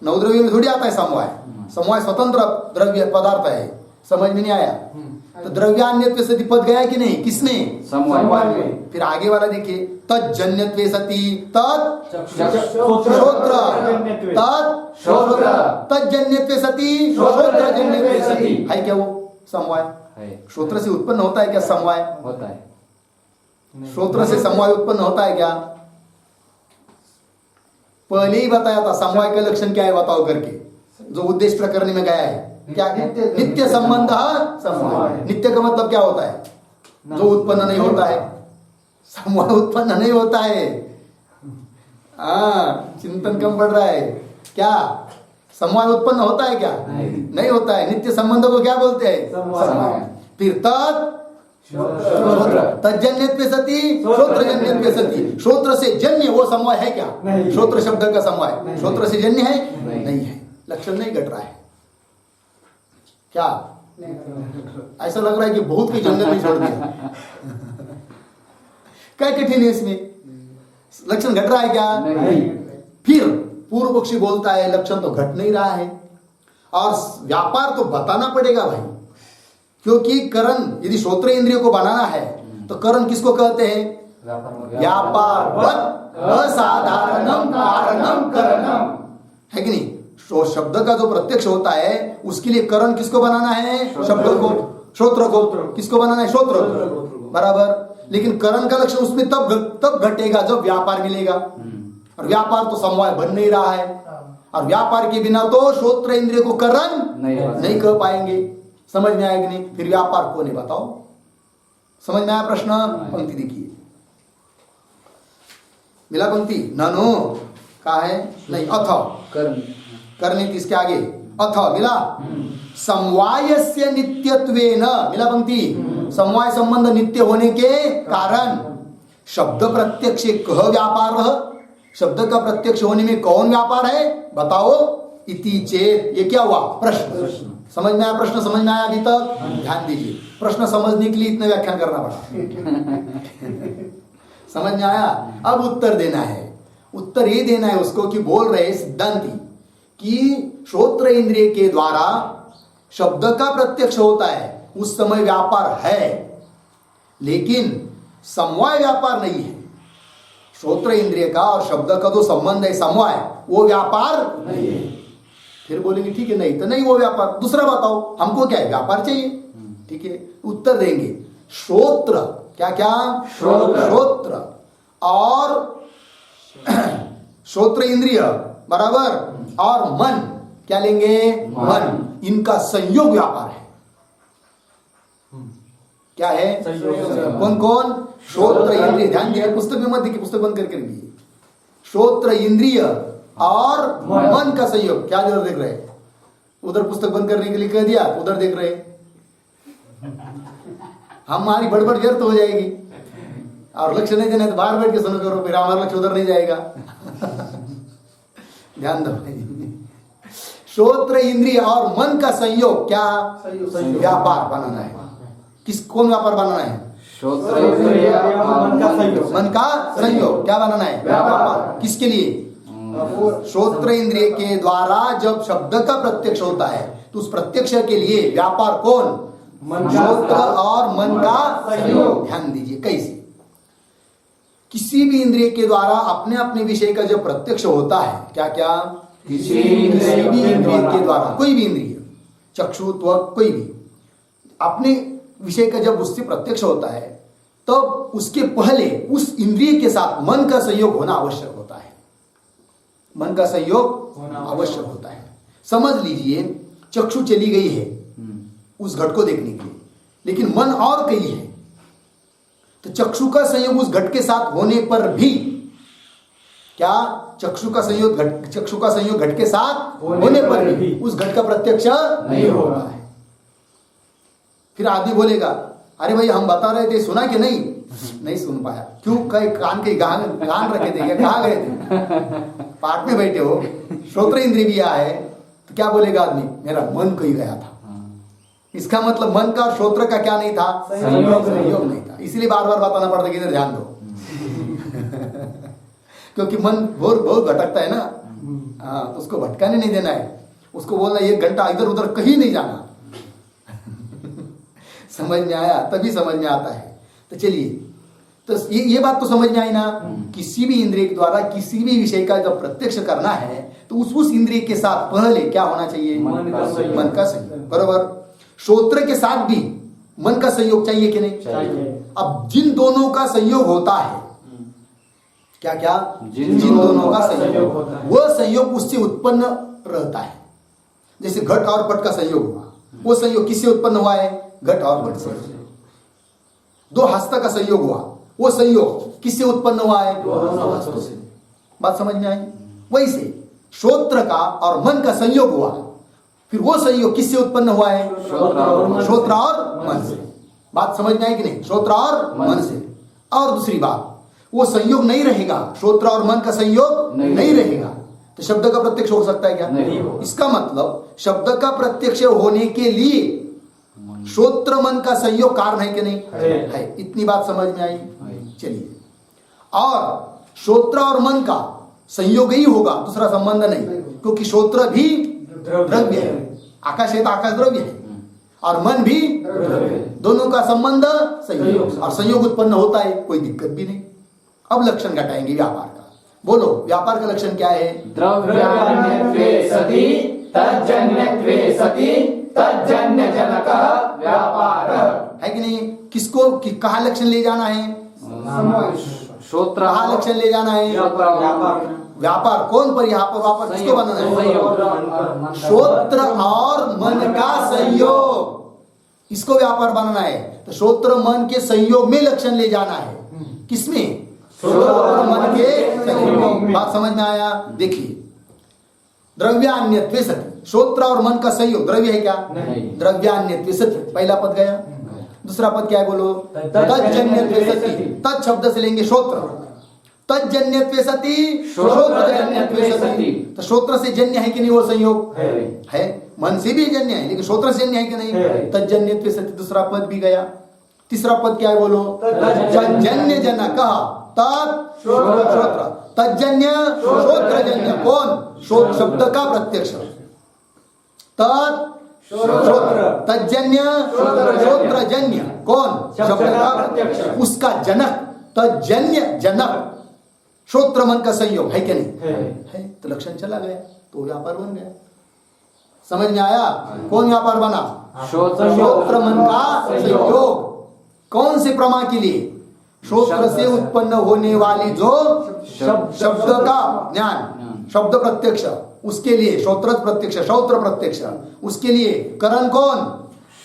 नवद्रव्य में थोड़ी आता है समवाय। समवाय स्वतंत्र द्रव्य पदार्थ है। समझ में नहीं आया? तो द्रव्यान्यत्वे सति पद गया कि नहीं? किसमें? समवाय में। फिर आगे वाला देखिए, तज्जन्यत्वे सति तत्श्रोत्र तत्श्रोत्र तज्जन्यत्वे सति श्रोत्रजन्यत्वे सति, है क्या वो समवाय? श्रोत्र से उत्पन्न होता है क्या समवाय? होता है। श्रोत्र से समवाय उत्पन्न होता है क्या? पहले ही बताया था समवाय का लक्षण क्या है, बताओ करके, जो उद्देश्य प्रकरण में गया है। क्या? नित्य संबंध समवाय। नित्य का मतलब क्या होता है? जो उत्पन्न नहीं होता है। समवाय उत्पन्न नहीं होता है। चिंतन कम पड़ रहा है क्या? समवाय उत्पन्न होता है क्या? नहीं होता है। नित्य संबंध को क्या बोलते हैं? समवाय। फिर तज्जन्यत्वे सति श्रोत्रजन्यत्वे सति, श्रोत्र से जन्य वो समवाय है क्या? श्रोत्र शब्द का समवाय श्रोत्र से जन्य है? नहीं है। लक्षण नहीं घट रहा है क्या? ऐसा लग रहा है कि बहुत की जंगल में छोड़ दिया। क्या कठिन है इसमें? लक्षण घट रहा है क्या? फिर पूर्व पक्षी बोलता है लक्षण तो घट नहीं रहा है, और व्यापार तो बताना पड़ेगा भाई, क्योंकि करण यदि श्रोत्र इंद्रियों को बनाना है तो करण किसको कहते हैं? व्यापारवत् असाधारणम कारणम करणम, है कि नहीं? शब्द का जो प्रत्यक्ष होता है उसके लिए करण किसको बनाना है? शब्द को, श्रोत्र को। किसको बनाना है? श्रोत्र, बराबर। लेकिन करण का लक्षण उसमें तब घटेगा जब व्यापार मिलेगा, और व्यापार तो समवाय बन नहीं रहा है, और व्यापार के बिना तो श्रोत्र इंद्रिय को करण नहीं कर पाएंगे। समझ में आएगी नहीं? फिर व्यापार कौन है बताओ? समझ में आया प्रश्न? पंक्ति देखिए, मिला पंक्ति? ननु कहा है? नहीं, अथ करने इसके आगे अथ मिला। समवायस्य नित्यत्वेन, मिला पंक्ति? समवाय संबंध नित्य होने के कारण शब्द प्रत्यक्ष कह व्यापार, शब्द का प्रत्यक्ष होने में कौन व्यापार है बताओ? इति चेत, ये क्या हुआ? प्रश्न। समझ में आया? प्रश्न समझ में आया अभी तक? ध्यान दीजिए, प्रश्न समझने के लिए इतना व्याख्यान करना पड़ा। समझ में आया? अब उत्तर देना है। उत्तर ये देना है उसको कि बोल रहे सिद्धांती कि श्रोत्र इंद्रिय के द्वारा शब्द का प्रत्यक्ष होता है, उस समय व्यापार है, लेकिन समवाय व्यापार नहीं है। श्रोत्र इंद्रिय का और शब्द का जो संबंध है समवाय, वो व्यापार नहीं है। फिर बोलेंगे ठीक है, नहीं तो नहीं वो व्यापार। दूसरा बताओ, हमको क्या है? व्यापार चाहिए। ठीक है, उत्तर देंगे श्रोत्र, क्या क्या? श्रोत्र और श्रोत्र इंद्रिय बराबर, और मन, क्या लेंगे? मन। इनका संयोग व्यापार है। क्या है? कौन कौन? श्रोत्र इंद्रिय। ध्यान दिया, पुस्तक में मत देखिए, पुस्तक बंद करके रखिए। श्रोत्र इंद्रिय और मन का संयोग। क्या जरूर देख रहे हैं? उधर पुस्तक बंद करने के लिए कह दिया, उधर देख रहे हैं। हमारी बड़बड़ व्यर्थ हो जाएगी। और लक्ष्य नहीं देना तो बाहर बैठ के सुनो करो, फिर हमारा लक्ष्य उधर नहीं जाएगा। ध्यान दो। श्रोत्र इंद्रिय और मन का संयोग क्या? व्यापार बनाना है। कौन व्यापार बनाना है? श्रोत्र इंद्रिय मन का संयोग। मन का संयोग क्या बनाना है? व्यापार। किसके लिए? श्रोत्र इंद्रिय के द्वारा जब शब्द का प्रत्यक्ष होता है तो उस प्रत्यक्ष के लिए व्यापार कौन? श्रोत्र और मन का संयोग। ध्यान दीजिए कैसे। किसी भी इंद्रिय के द्वारा अपने अपने विषय का जब प्रत्यक्ष होता है, क्या क्या? किसी भी इंद्रिय के द्वारा, कोई भी इंद्रिय, चक्षु, त्वक, कोई भी अपने विषय का जब उससे प्रत्यक्ष होता है, तब तो उसके पहले उस इंद्रिय के साथ मन का संयोग होना आवश्यक होता है। मन का संयोग आवश्यक होता है। समझ लीजिए चक्षु चली गई है उस घट को देखने के लिए, लेकिन मन और कहीं है, तो चक्षु का संयोग उस घट के साथ होने पर भी क्या? चक्षु का संयोग घट के साथ होने पर भी उस घट का प्रत्यक्ष नहीं होता है। फिर आदमी बोलेगा, अरे भाई हम बता रहे थे, सुना कि नहीं? नहीं सुन पाया। क्यों? कहीं कान के गान रखे थे क्या? कहाँ गए थे? पार्ट में बैठे हो, श्रोत्र इंद्रिय भी आए, तो क्या बोलेगा आदमी? मेरा मन कहीं गया था। इसका मतलब मन का और श्रोत्र का क्या नहीं था? संयोग नहीं था। इसलिए बार बार बताना पड़ता है कि इधर ध्यान दो। क्योंकि मन बहुत भटकता है ना। हाँ, तो उसको भटकाने नहीं देना है। उसको बोलना 1 घंटा इधर उधर कहीं नहीं जाना। समझ में आया? तभी समझ में आता है। तो चलिए, तो ये बात तो समझ में आई ना। किसी भी इंद्रिय के द्वारा किसी भी विषय का जब प्रत्यक्ष करना है तो उस इंद्रिय के साथ पहले क्या होना चाहिए? मन का संयोग। बरोबर। श्रोत्र के साथ भी मन का संयोग चाहिए कि नहीं? चाहिए। अब जिन दोनों का संयोग होता है, क्या क्या? जिन दोनों का संयोग होता है, वह संयोग उससे उत्पन्न रहता है। जैसे घट और पट का संयोग हुआ, वो संयोग किससे उत्पन्न हुआ है? घट और पट से। 2 हस्त का संयोग हुआ, वो संयोग किससे उत्पन्न हुआ है? 2 हस्तों से। बात समझ में आई? वैसे श्रोत्र का और मन का संयोग हुआ, फिर वो संयोग किससे उत्पन्न हुआ है? श्रोत्र और मन से। बात समझ में आई कि नहीं? श्रोत्र और मन से। और दूसरी बात, वो संयोग नहीं रहेगा, श्रोत्र और मन का संयोग नहीं रहेगा, तो शब्द का प्रत्यक्ष हो सकता है क्या? नहीं। इसका मतलब शब्द का प्रत्यक्ष होने के लिए श्रोत्र मन का संयोग कारण है कि नहीं? है। इतनी बात समझ में आई? चलिए, और श्रोत्र और मन का संयोग ही होगा, दूसरा संबंध नहीं, क्योंकि श्रोत्र भी द्रव्य है, आकाश है तो आकाश द्रव्य है, और मन भी दोनों का संबंध संयोग, और संयोग उत्पन्न होता है, कोई दिक्कत भी नहीं। अब लक्षण घटाएंगे व्यापार का। बोलो, व्यापार का लक्षण क्या है? द्रव्यान्यत्वे सति तज्जन्यत्वे सति तज्जन्यजनकः व्यापार। है कि नहीं? किसको कहाँ लक्षण ले जाना है? श्रोत्र। कहाँ लक्षण ले जाना है? व्यापार। कौन पर? यहाँ पर व्यापार किसको बनाना है? श्रोत्र और मन का संयोग, इसको व्यापार बनाना है। तो श्रोत्र मन के संयोग में लक्षण ले जाना है। किसमें? श्रोत्र और मन के संयोग। बात समझ में आया? देखिए, द्रव्यान्यत्वे सति, श्रोत्र और मन का संयोग द्रव्य है क्या? द्रव्यान्यत्वे सति, पहला पद गया। दूसरा पद क्या है? बोलो, तज्जन्यत्वे सति। तत् शब्द से लेंगे श्रोत्र, तज्जन्यत्वे सति, श्रोत्रजन्यत्वे सति। तो श्रोत्र से जन्य है कि नहीं वो संयोग? है। मन से भी जन्य है, लेकिन श्रोत्र से जन्य है कि नहीं? तज्जन्यत्वे सति, दूसरा पद भी गया। तीसरा पद क्या है? बोलो, तज्जन्य जनकः श्रोत्र, तज्जन्य श्रोत्रजन्य। कौन? शब्द का प्रत्यक्ष, श्रोत्र, तज्जन्य श्रोत्रजन्य। कौन? शब्द का प्रत्यक्ष, उसका जनक, तज्जन्य जनक, श्रोत्र मन का संयोग है कि नहीं? है। तो लक्षण चला गया, तो व्यापार बन गया। समझ में आया? कौन व्यापार बना? श्रोत्र मन का संयोग। कौन से प्रमा के लिए? श्रोत्र से उत्पन्न होने वाली जो शब्द का ज्ञान, शब्द प्रत्यक्ष, उसके लिए श्रोत्र प्रत्यक्ष, श्रोत्र प्रत्यक्ष, उसके लिए करण कौन?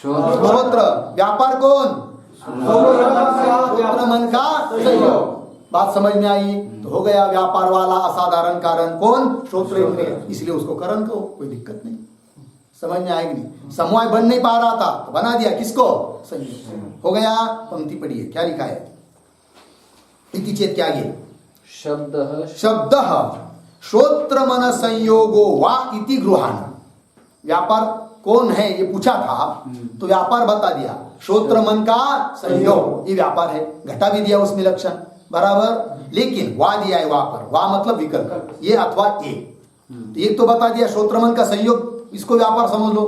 श्रोत्र। व्यापार कौन? श्रोत्र मन का संयोग। बात समझ में आई? तो हो गया व्यापार वाला असाधारण कारण कौन? श्रोत्र इंद्रिय, इसलिए उसको करण कहो, कोई दिक्कत नहीं। समझ में आएगी नहीं? समवाय बन नहीं पा रहा था तो बना दिया किसको? संयोग। हो गया। पंक्ति पढ़िए क्या लिखा है? इति चेत क्या ये शब्द श्रोत्र मन संयोगो वा इति गृहाण। व्यापार कौन है ये पूछा था तो व्यापार बता दिया, श्रोत्र मन का संयोग ये व्यापार है, घटा भी दिया उसमें लक्षण बराबर। लेकिन वा दिया है वहां पर, वा मतलब विकल्प, ये अथवा एक तो बता दिया श्रोत्र मन का संयोग, इसको व्यापार समझ लो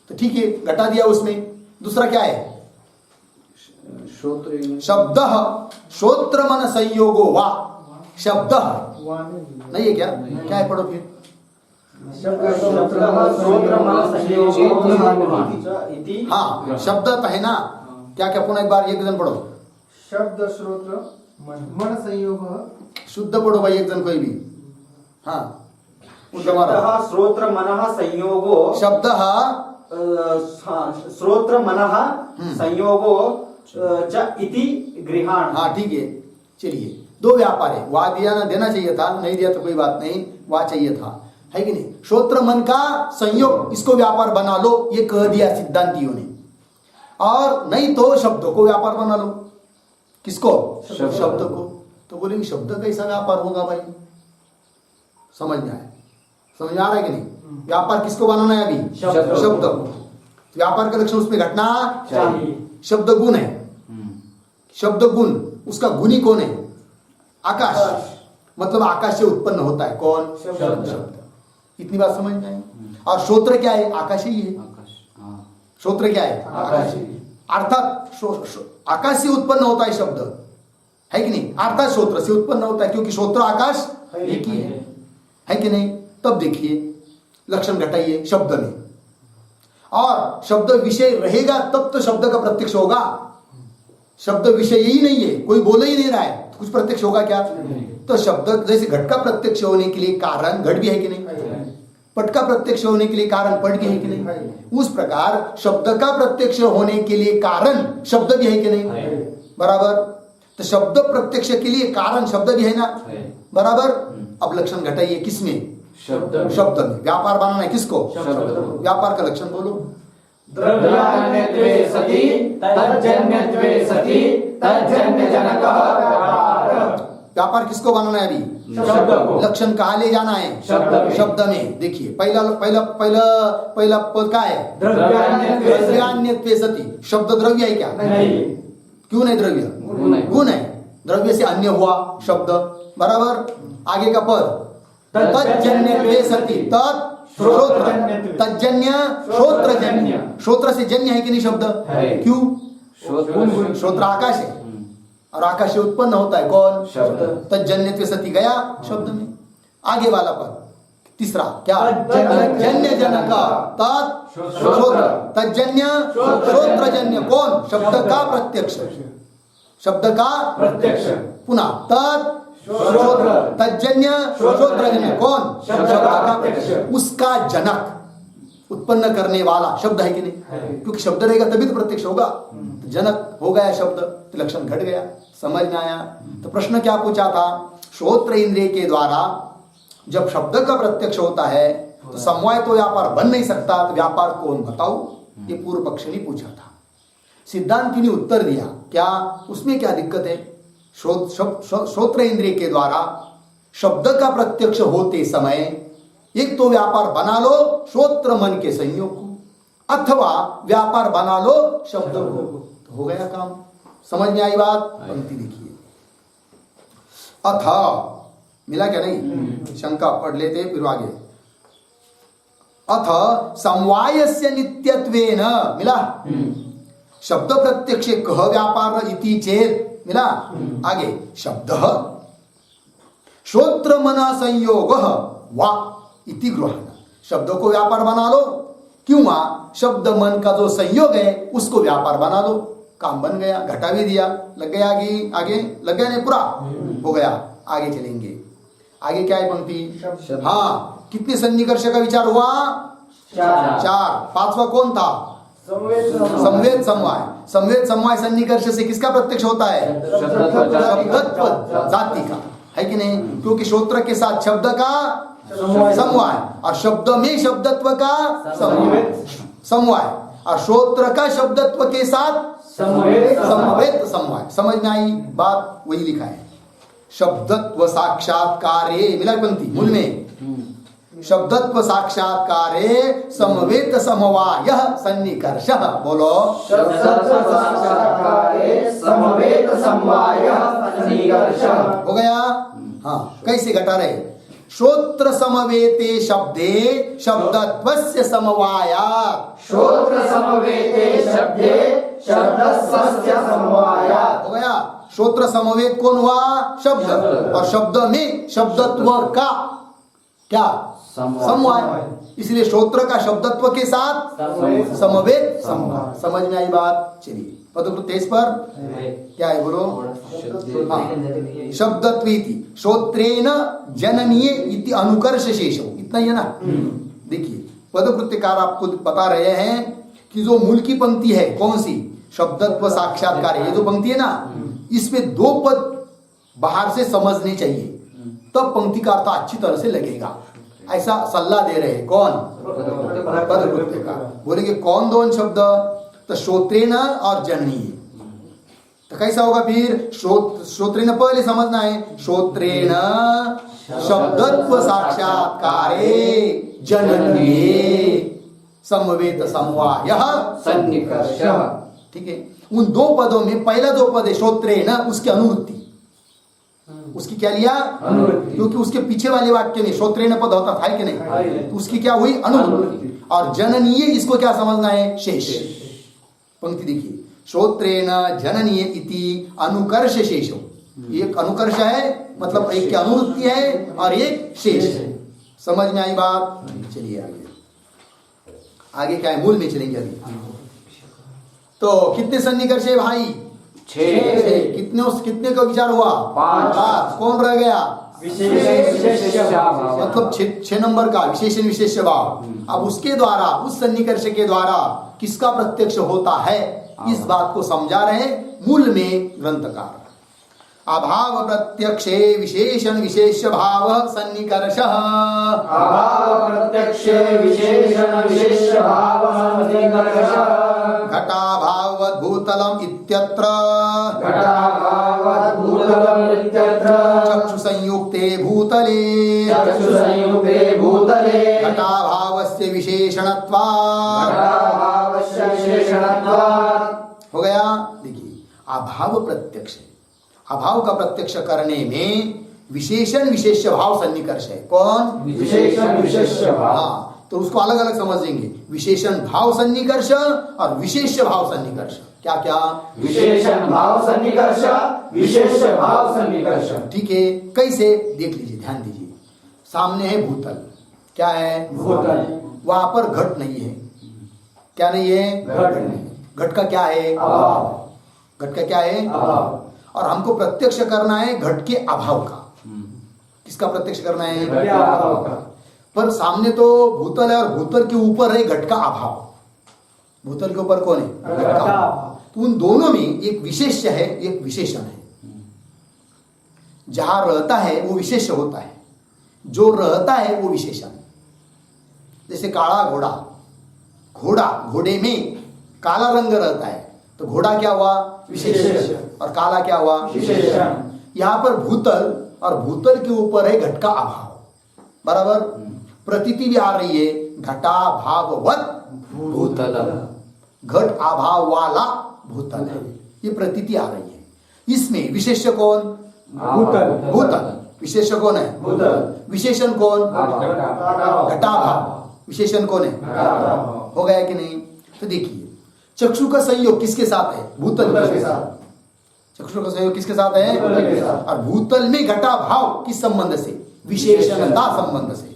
तो ठीक है, घटा दिया उसमें। दूसरा क्या है? शब्द श्रोत्र मन संयोगो वा, शब्द नहीं है क्या? क्या है? पढ़ो फिर। हाँ शब्द है ना, क्या क्या? पुनः एक बार एक जन पढ़ो। शब्द श्रोत्र मन संयोग। शुद्ध पढ़ो भाई एक जन कोई भी। हाँ शब्दः श्रोत्र मनः संयोगो, शब्द श्रोत्र मनः संयोगो च इति गृहाण। हाँ ठीक है, चलिए दो व्यापार है। वहां दिया ना, देना चाहिए था, नहीं दिया तो कोई बात नहीं, वहां चाहिए था, है कि नहीं? श्रोत्र मन का संयोग, इसको व्यापार बना लो, ये कह दिया सिद्धांतियों ने। और नहीं तो शब्दों को व्यापार बना लो। किसको? शब्द को। तो बोलेंगे शब्द कैसा व्यापार होगा भाई? समझ में आया? समझ में आ रहा है कि नहीं? व्यापार किसको बनाना है अभी? शब्द को। व्यापार का लक्षण उसमें घटना चाहिए। शब्द गुण है, शब्द गुण, उसका गुणी कौन है? आकाश, मतलब आकाश से उत्पन्न होता है कौन? शब्द। इतनी बात समझ में आई? और श्रोत्र क्या है? आकाश ही है। श्रोत्र क्या है? आकाश। अर्थात आकाश से उत्पन्न होता है शब्द, है कि नहीं? अर्थात श्रोत्र से उत्पन्न होता है, क्योंकि श्रोत्र आकाश एक ही है कि नहीं? तब देखिए लक्षण घटाइए शब्द में, और शब्द विषय रहेगा तब तो शब्द का प्रत्यक्ष होगा। शब्द विषय ही नहीं है, कोई बोल ही नहीं रहा है, तो कुछ प्रत्यक्ष होगा क्या? तो शब्द जैसे घट का प्रत्यक्ष होने के लिए कारण घट भी है कि नहीं? पट का प्रत्यक्ष होने के लिए कारण पट भी है कि नहीं? उस प्रकार शब्द का प्रत्यक्ष होने के लिए कारण शब्द भी है कि नहीं? बराबर। तो शब्द प्रत्यक्ष के लिए कारण शब्द भी है ना? बराबर। अब लक्षण घटाइए किसमें? शब्द में। व्यापार बनाना है किसको? व्यापार का लक्षण बोलो। द्रव्यान्यत्वे सति तज्जन्यत्वे सति तज्जन्यजनकः व्यापार। व्यापार किसको बनाना है अभी? शब्द को। लक्षण कहाँ ले जाना है? शब्द में। देखिए पहला पहला पहला पहला पद क्या है? द्रव्यान्यत्वे सति। शब्द द्रव्य है क्या? नहीं। क्यों नहीं द्रव्य? गुण है। द्रव्य से अन्य हुआ शब्द, बराबर। आगे का पद तज्जन्यत्वे सति, तत्श्रोत्र, तज्जन्य श्रोत्रजन्य। श्रोत्र से जन्य है कि नहीं शब्द? क्यों? श्रोत्र आकाश है, और आकाश से उत्पन्न होता है कौन? शब्द। तज्जन्यत्वे सति गया शब्द में। आगे वाला पद तीसरा क्या? तज्जन्य जनक, तत्श्रोत्र, तज्जन्य श्रोत्रजन्य कौन? शब्द का प्रत्यक्ष, शब्द का प्रत्यक्ष। पुनः तत् श्रोत्र, तज्जन्य श्रोत्रजन्य कौन? शब्द का प्रत्यक्ष। उसका जनक, उत्पन्न करने वाला शब्द है कि नहीं? क्योंकि शब्द रहेगा तभी तो प्रत्यक्ष होगा। तो जनक हो गया शब्द, तो लक्षण घट गया। समझ में आया? तो प्रश्न क्या पूछा था? श्रोत्र इंद्रिय के द्वारा जब शब्द का प्रत्यक्ष होता है तो समवाय तो व्यापार बन नहीं सकता, तो व्यापार कौन बताओ? ये पूर्व पक्षी ने पूछा था। सिद्धांति ने उत्तर दिया क्या? उसमें क्या दिक्कत है? श्रोत्र इंद्रिय के द्वारा शब्द का प्रत्यक्ष होते समय एक तो व्यापार बना लो श्रोत्र मन के संयोग को, अथवा व्यापार बना लो शब्द को, तो हो गया काम। समझ में आई बात? पंक्ति देखिए। अथ मिला क्या? नहीं, शंका पढ़ लेते फिर आगे। अथ समवायस्य नित्यत्वेन मिला, शब्द प्रत्यक्ष कह व्यापार इति चेत मिला। आगे शब्द श्रोत्र मन संयोग वा इति गृहाण। शब्दों को व्यापार बना लो, क्यों? शब्द मन का जो संयोग है उसको व्यापार बना लो, काम बन गया। घटा भी दिया, लग गया आगे, आगे लग गया नहीं, पूरा हो गया। आगे चलेंगे। आगे क्या है पंक्ति? हाँ, कितने सन्निकर्ष का विचार हुआ? चार। पांचवा कौन था? समवेत समवाय। समवेत समवाय सन्निकर्ष से किसका प्रत्यक्ष होता है? शब्दत्व जाति का, है कि नहीं? क्योंकि श्रोत्र के साथ शब्द का समवाय और शब्द में शब्दत्व का समवाय और श्रोत्र का शब्दत्व के साथ समवेत समवाय। समझ में आई बात? वही लिखा है शब्दत्व साक्षात्कारे, मिला पंक्ति मूल में, शब्दत्व साक्षात्कारे समवेत समवाय सन्निकर्ष। बोलो समवेत समवाय सन्निकर्ष। हो गया? हाँ, कैसे घटा रहे? श्रोत्र समवेते शब्दे शब्दत्वस्य समवायात्। श्रोत्र समवेते शब्दे शब्दस्य समवायात्। हो गया? श्रोत्र समवेत कौन हुआ? शब्द, और शब्द में शब्दत्व का क्या? समवाय। इसलिए श्रोत्र का शब्दत्व के साथ समवेत समवाय। समझ में आई बात? चलिए पदकृत्य इस पर क्या है बोलो? शब्दत्वीति श्रोत्रेण जननीय इति अनुकर्ष शेषो। इतना ही है ना? देखिए पदकृत्यकार आपको बता रहे हैं कि जो मूल की पंक्ति है कौन सी? शब्दत्व साक्षात्कार। ये जो पंक्ति है ना, इसमें दो पद बाहर से समझने चाहिए, तब पंक्ति का अर्थ अच्छी तरह से लगेगा। ऐसा सल्ला दे रहे हैं कौन? पदकृत्यकार। बोलेंगे कौन दोन शब्द? तो श्रोत्रेण और जननीय। तो कैसा होगा फिर? श्रोत्रेण पहले समझना है, श्रोत्रेण शब्दत्व साक्षात्कारे जननीय समवेत समवाय सन्निकर्ष। ठीक है? उन दो पदों में पहला जो पद है श्रोत्रेण, उसकी अनुवृत्ति, उसकी क्या लिया? अनुवृत्ति। क्योंकि उसके पीछे वाले वाक्य में श्रोत्रेण पद होता था कि नहीं? तो उसकी क्या हुई? अनुवृत्ति। और जननीय इसको क्या समझना है? शेष। पंक्ति देखिए, श्रोत्रेण जननीय इति अनुकर्ष शेषो। एक अनुकर्ष है, मतलब एक की अनुवृत्ति है और एक शेष है। समझ में आई बात? चलिए आगे आगे क्या है? मूल में चलेंगे अभी। तो कितने सन्निकर्ष है भाई? 6। कितने का विचार हुआ? 5। कौन रह गया? मतलब 6 नंबर का विशेषण विशेष्य भाव। अब उसके द्वारा, उस सन्निकर्ष के द्वारा किसका प्रत्यक्ष होता है, इस बात को समझा रहे मूल में ग्रंथकार। अभाव प्रत्यक्षे विशेषण विशेष्य भाव सन्निकर्ष। अभाव प्रत्यक्षे विशेषण विशेष्य भाव सन्निकर्ष। घटाभाववद् भूतलम् इत्यत्र चक्षु संयुक्ते भूतले घटाभावस्य विशेषणत्वात्। हो गया? देखिए अभाव प्रत्यक्ष, अभाव का प्रत्यक्ष करने में विशेषण विशेष्य भाव सन्निकर्ष है। कौन? विशेषण विशेष्य भाव। हाँ, तो उसको अलग अलग समझेंगे, विशेषण भाव सन्निकर्ष और विशेष्य भाव सन्निकर्ष। क्या क्या? विशेषण भाव सन्निकर्ष, विशेष्य भाव सन्निकर्ष। ठीक है? कैसे? देख लीजिए, ध्यान दीजिए। सामने है भूतल। क्या है? भूतल। वहां पर घट नहीं है। क्या नहीं है? घट नहीं। घट का क्या है? अभाव। घट का क्या है? अभाव। और हमको प्रत्यक्ष करना है घट के अभाव का। किसका प्रत्यक्ष करना है? घट के अभाव का। पर सामने तो भूतल है और भूतल के ऊपर है घट का अभाव। भूतल के ऊपर कौन है? घट का अभाव। तो उन दोनों में एक विशेष्य है, एक विशेषण है। जहां रहता है वो विशेष्य होता है, जो रहता है वो विशेषण। जैसे काला घोड़ा, घोड़े में काला रंग रहता है, तो घोड़ा क्या हुआ? विशेषण। और काला क्या हुआ? विशेषण। यहां पर भूतल, और भूतल के ऊपर है घट का अभाव। बराबर? प्रतीति भी आ रही है, घटाभाववत् भूतल। घट अभाव वाला भूतल है, ये प्रतीति आ रही है। इसमें विशेष्य कौन? भूतल। विशेष्य कौन है? भूतल। विशेषण कौन? घटाभाव। विशेषण कौन है? हो गया कि नहीं? तो देखिए, चक्षु का संयोग किसके साथ है? भूतल के साथ। चक्षु का संयोग किसके साथ है? भूतल के साथ। और भूतल में घटाभाव किस संबंध से? विशेषणता संबंध से।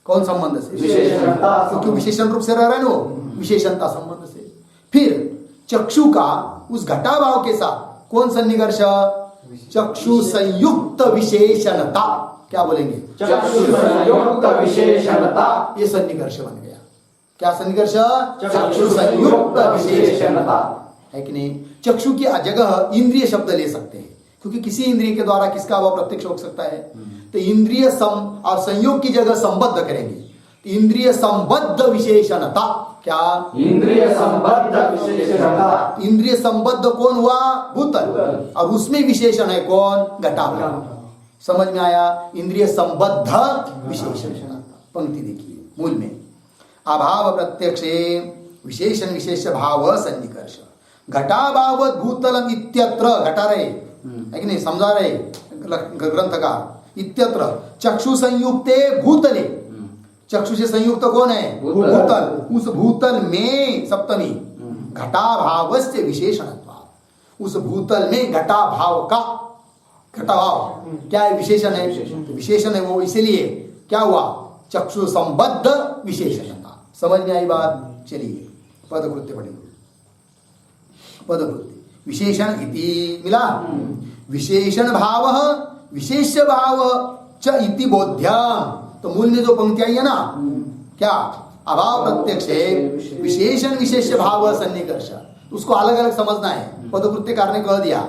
कौन संबंध से? विशेषणता। क्योंकि विशेषण रूप से रह रहा है वो, विशेषणता संबंध से। फिर चक्षु का उस घटाभाव के साथ कौन सन्निकर्ष? चक्षु संयुक्त विशेषणता। क्या बोलेंगे? चक्षु संयुक्त विशेषणता। ये सन्निकर्ष बन गया। क्या सन्निकर्ष? चक्षु संयुक्त विशेषणता। है कि नहीं? चक्षु की जगह इंद्रिय शब्द ले सकते हैं, क्योंकि किसी इंद्रिय के द्वारा किसका अभाव प्रत्यक्ष हो सकता है? तो इंद्रिय और संयोग की जगह संबद्ध करेंगे, इंद्रिय संबद्ध विशेषणता। क्या? इंद्रिय संबद्ध विशेषणता। इंद्रिय संबद्ध कौन हुआ? भूतल, और उसमें विशेषण है कौन? घटाभाव। समझ में आया? इंद्रिय संबद्ध विशेषण। पंक्ति देखिए मूल में, अभाव प्रत्यक्षे विशेषण विशेष भाव सन्निकर्ष घटाभाव भूतलम इत्यत्र। घटा रहे है कि नहीं? समझा रहे ग्रंथकार। इत्यत्र चक्षु संयुक्ते भूतले, चक्षु से संयुक्त कौन है? भूतल। उस भूतल में सप्तमी घटाभाव से विशेषणत्व, उस भूतल में घटाभाव का, घटाभाव क्या है? विशेषण है। विशेषण है वो, इसलिए क्या हुआ? चक्षु संबद्ध विशेषणता। समझ में आई बात? चलिए पदकृत्य पढ़ेंगे। पदकृत्य विशेषण इति मिला, विशेषण भाव विशेष्य भाव च इति बोध्यम। तो मूल में जो पंक्ति आई है ना, क्या? अभाव प्रत्यक्ष विशेषण विशेष्य भाव सन्निकर्ष, उसको अलग अलग समझना है। पदकृत्यकार ने कह दिया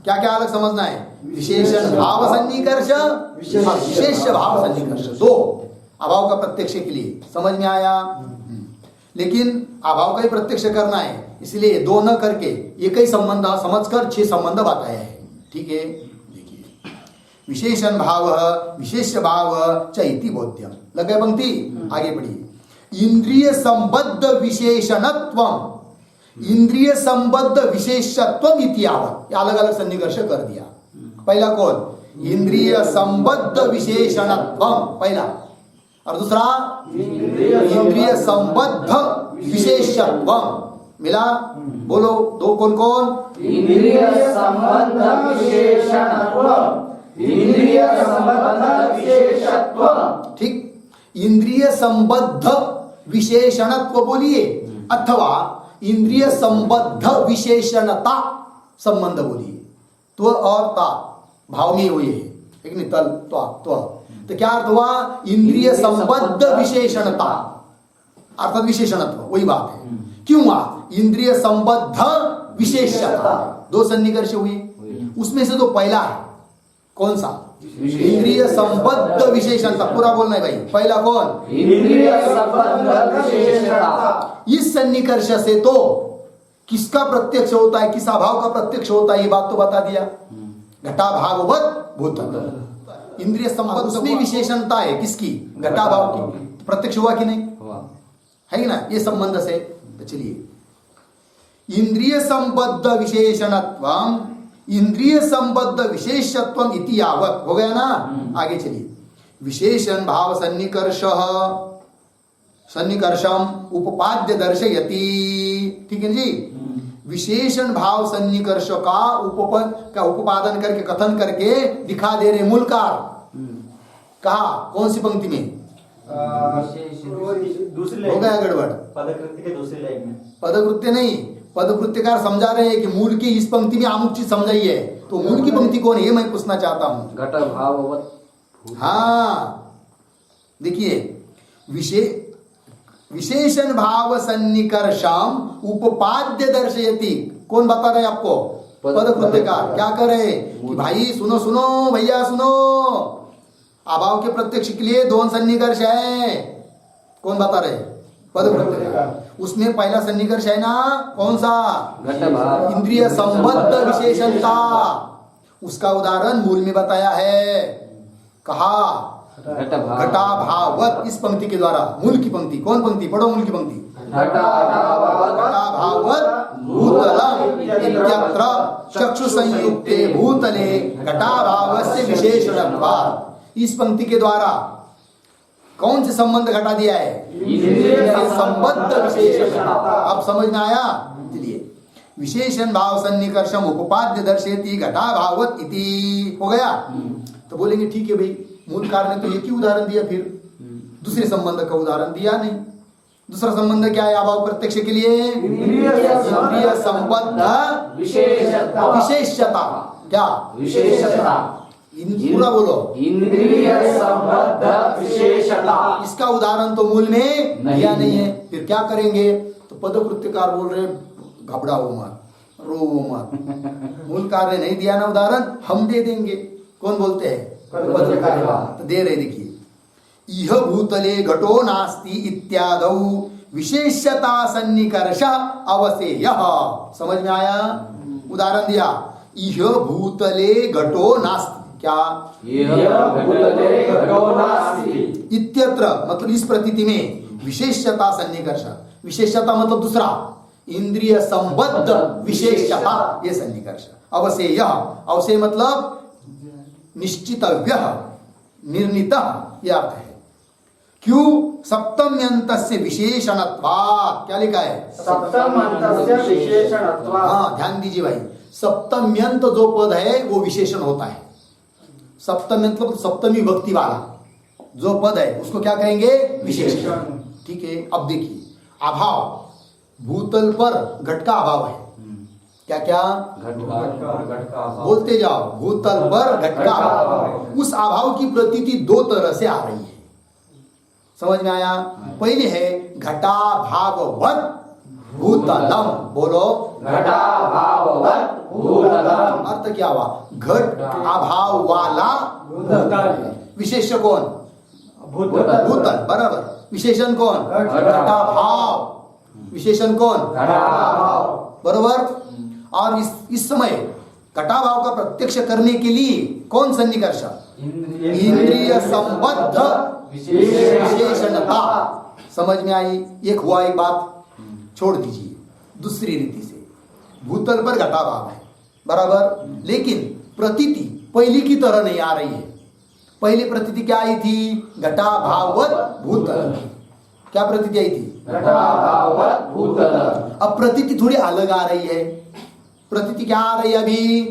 क्या क्या अलग समझना है? विशेषण भाव सन्निकर्ष, विशेष्य भाव सन्निकर्ष, दो अभाव का प्रत्यक्ष के लिए। समझ में आया? लेकिन अभाव का ही प्रत्यक्ष करना है, इसलिए दो न करके एक ही संबंध समझकर 6 संबंध बताया है। ठीक है, देखिए विशेषण भाव विशेष्य भाव च इति बोध्यम। लग गए पंक्ति? आगे पढ़िए। इंद्रिय संबद्ध विशेषणत्वम, इंद्रिय संबद्ध विशेषत्वम इति आवत। अलग अलग सन्निकर्ष कर दिया। पहला कौन? इंद्रिय संबद्ध विशेषणत्वम पहला, और दूसरा इंद्रिय संबद्ध विशेषत्वम। मिला? बोलो दो कौन कौन? इंद्रिय संबद्ध विशेषणत्व, इंद्रिय संबद्ध विशेषत्व। ठीक, इंद्रिय संबद्ध विशेषणत्व बोलिए, अथवा इंद्रिय संबद्ध विशेषणता संबंध बोलिए। तो और ता भाव में हुए है, एक नहीं तल तो क्या अर्थ हुआ? इंद्रिय संबद्ध विशेषणता अर्थात विशेषणत्व, वही बात है। क्यों हुआ? इंद्रिय संबद्ध विशेषता, दो सन्निकर्ष हुए। उसमें से जो पहला है कौन सा? इंद्रिय संबद्ध विशेषणता। पूरा बोलना है भाई। पहला कौन? इंद्रिय संबद्ध विशेषणता। इस सन्निकर्ष से तो किसका प्रत्यक्ष होता है, किस अभाव का प्रत्यक्ष होता है, ये बात तो बता दिया। घटाभाववत भूतल, इंद्रिय संबद्ध, उसमें विशेषणता है किसकी? घटाभाव की। प्रत्यक्ष हुआ कि नहीं? है कि ना? ये संबंध से। तो चलिए, इंद्रिय संबद्ध विशेषणत्वम, इंद्रिय संबद्ध विशेषत्वम इति यावत। हो गया ना? आगे चलिए। विशेषण भाव सन्निकर्ष, सन्निकर्षम उपपाद्य दर्शयति। ठीक है जी? विशेषण भाव सन्निकर्ष का उपादन करके, कथन करके दिखा दे रहे मूलकार। कहा? कौन सी पंक्ति में? दूसरी हो गया गड़बड़। पदकृत्य के दूसरी लाइन में। पदकृत्य नहीं, पदकृत्यकार समझा रहे हैं कि मूल की इस पंक्ति में अमुक चीज समझाई है, तो मूल की पंक्ति कौन है ये मैं पूछना चाहता हूं। घटभाववत। हाँ देखिए, विशेषण भाव सन्निकर्षम उपपाद्य दर्शयति। कौन बता रहे आपको? पदकृत्यकार। क्या कर रहे कि भाई सुनो सुनो भैया सुनो, अभाव के प्रत्यक्ष के लिए दोन सन्निकर्ष है। कौन बता रहे? पदकृत्यकार। उसमें पहला सन्निकर्ष है ना, कौन सा? घटभाव। इंद्रिय संबद्ध विशेषणता। उसका उदाहरण मूल में बताया है। कहा? घटाभाववत। इस पंक्ति के द्वारा, मूल की पंक्ति। कौन पंक्ति? पढ़ो मूल की पंक्ति। घटाभाववत भूतलम इत्यत्र चक्षु संयुक्ते भूतले घटाभावस्य विशेषणत्वात्। इस पंक्ति के द्वारा कौन से संबंध घटा दिया है? संबद्ध विशेषणता। अब समझ में आया? चलिए, विशेषण भाव सन्निकर्षम उपपाद्य दर्शयति घटाभाववत इति। हो गया? तो बोलेंगे ठीक है भाई, मूलकार ने तो एक ही उदाहरण दिया, फिर दूसरे संबंध का उदाहरण दिया नहीं। दूसरा संबंध क्या है अभाव प्रत्यक्ष के लिए? इंद्रिय संबद्ध विशेषता। क्या? विशेषता। पूरा बोलो। इंद्रिय संबद्ध विशेषता। इसका उदाहरण तो मूल में नहीं दिया नहीं है। है, फिर क्या करेंगे? तो पदकृत्यकार बोल रहे घबराओ मत, रो मत। मूल कार्य नहीं दिया ना उदाहरण, हम दे देंगे। कौन बोलते हैं? पदकृत्यकार। तो दे रहे, देखिए, इह भूतले घटो नास्ति इत्यादौ विशेषता सन्निकर्ष अवसेय। समझ में आया? उदाहरण दिया, इह भूतले घटो नास्ति। क्या? यह भूतले घटो नास्ति। इत्यत्र मतलब इस प्रतीति में विशेषता सन्निकर्ष। विशेषता मतलब दूसरा, इंद्रिय संबद्ध विशेषता, ये सन्निकर्ष। अवसेय, अवसेय मतलब निश्चितव्य, निर्णीत, यह अर्थ है। क्यों? सप्तम्यन्तस्य विशेषणत्वात्। क्या लिखा है? सप्तम्यन्तस्य विशेषणत्वात्। हाँ, ध्यान दीजिए भाई, सप्तम्यंत जो पद है वो विशेषण होता है। सप्तम्यंत मतलब सप्तमी विभक्ति वाला जो पद है उसको क्या कहेंगे? विशेषण। ठीक है, अब देखिए, अभाव, भूतल पर घट का अभाव है। क्या क्या? घट का बोलते जाओ, भूतल पर घट का अभाव। उस अभाव की प्रतीति दो तरह से आ रही है। समझ में आया? पहले है घटाभाववत् भूतलम। बोलो, घटाभाववत् भूतलम। अर्थ क्या हुआ? घट अभाव वाला भूतल। विशेष्य कौन? भूतल, बराबर। विशेषण कौन? घटाभाव। विशेषण कौन? घटाभाव, बरोबर। और इस समय घटाभाव का प्रत्यक्ष करने के लिए कौन सन्निकर्ष? इंद्रिय संबद्ध विशेषणता। समझ में आई? एक हुआ, एक बात छोड़ दीजिए। दूसरी रीति से भूतल पर घटाभाव है, बराबर, लेकिन प्रतीति पहली की तरह नहीं आ रही है। पहली प्रतीति क्या आई थी? घटाभाववत् भूतल। क्या प्रतीति आई थी? घटाभाववत् भूतल। अब प्रतीति थोड़ी अलग आ रही है। प्रतीति क्या आ रही है अभी?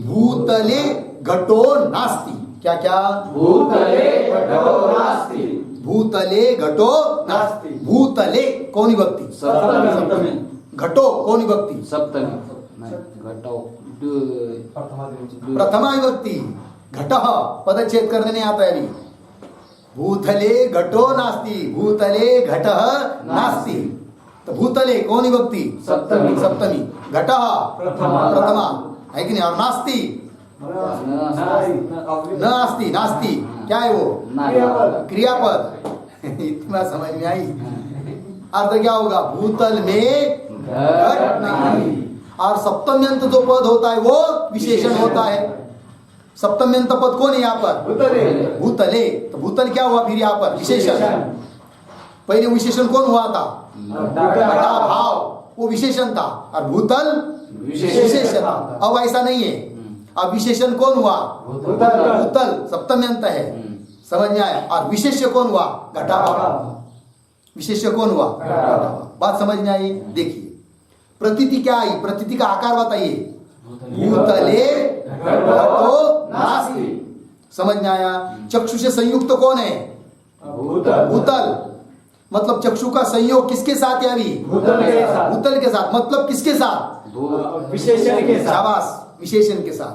भूतले घटो नास्ति। क्या क्या? भूतले घटो नास्ति। भूतले घटो नास्ति। भूतले कौन विभक्ति? सप्तमी। घटो कौन विभक्ति? सप्तमी। घटो प्रथमा विभक्ति। घटः पदच्छेद करने नहीं आता है अभी। भूतले घटो नास्ति, भूतले घटः नास्ति। तो भूतले कौन विभक्ति? सप्तमी। सप्तमी। घटः प्रथमा है कि नहीं? और नास्ति नास्ति। नास्ति क्या है वो? क्रियापद। इतना समझ में आई? अर्थ क्या होगा? भूतल में घट नहीं। और सप्तम्यंत जो पद होता है वो विशेषण होता है। सप्तम्यंत पद कौन है यहाँ पर? भूतले। तो भूतल क्या हुआ फिर यहाँ पर? विशेषण। पहले विशेषण कौन हुआ था? घटाभाव, वो विशेषण था, और भूतल विशेषण था। अब ऐसा नहीं है, अब विशेषण कौन हुआ? भूतल सप्तम्यंत है। समझ में आया? और विशेष्य कौन हुआ? घटाभाव। विशेष्य कौन हुआ? घटाभाव। बात समझ में आई? देखिए, प्रतीति क्या आई? प्रतीति का आकार बताइए। भूतले घटो नास्ति। समझ में आया? चक्षु से संयुक्त कौन है? भूतल। मतलब चक्षु का संयोग किसके साथ है अभी? भूतल के साथ। मतलब किसके साथ? विशेषण के साथ। शाबाश, विशेषण के साथ।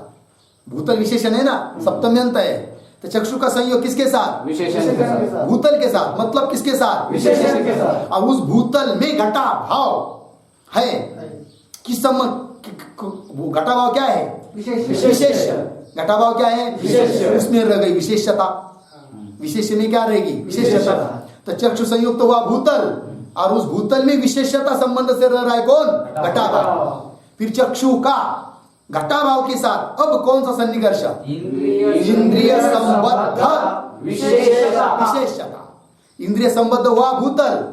भूतल विशेषण है ना, सप्तम्यंत है। तो चक्षु का संयोग किसके साथ? विशेषण के साथ। भूतल के साथ। मतलब किसके साथ? विशेषण के साथ। और उस भूतल में घटा भाव है। किस संबंध? वो घटा भाव क्या है? विशेष। घटा भाव क्या है? विशेष। उसमें रह गई विशेषता। विशेष में क्या रहेगी? विशेषता। तो चक्षु संयुक्त हुआ भूतल, और उस भूतल में विशेषता संबंध से रह रहा है कौन? घटा भाव। फिर चक्षु का घटा भाव के साथ अब कौन सा सन्निकर्ष? इंद्रिय संबद्ध विशेषता। इंद्रिय संबद्ध हुआ भूतल,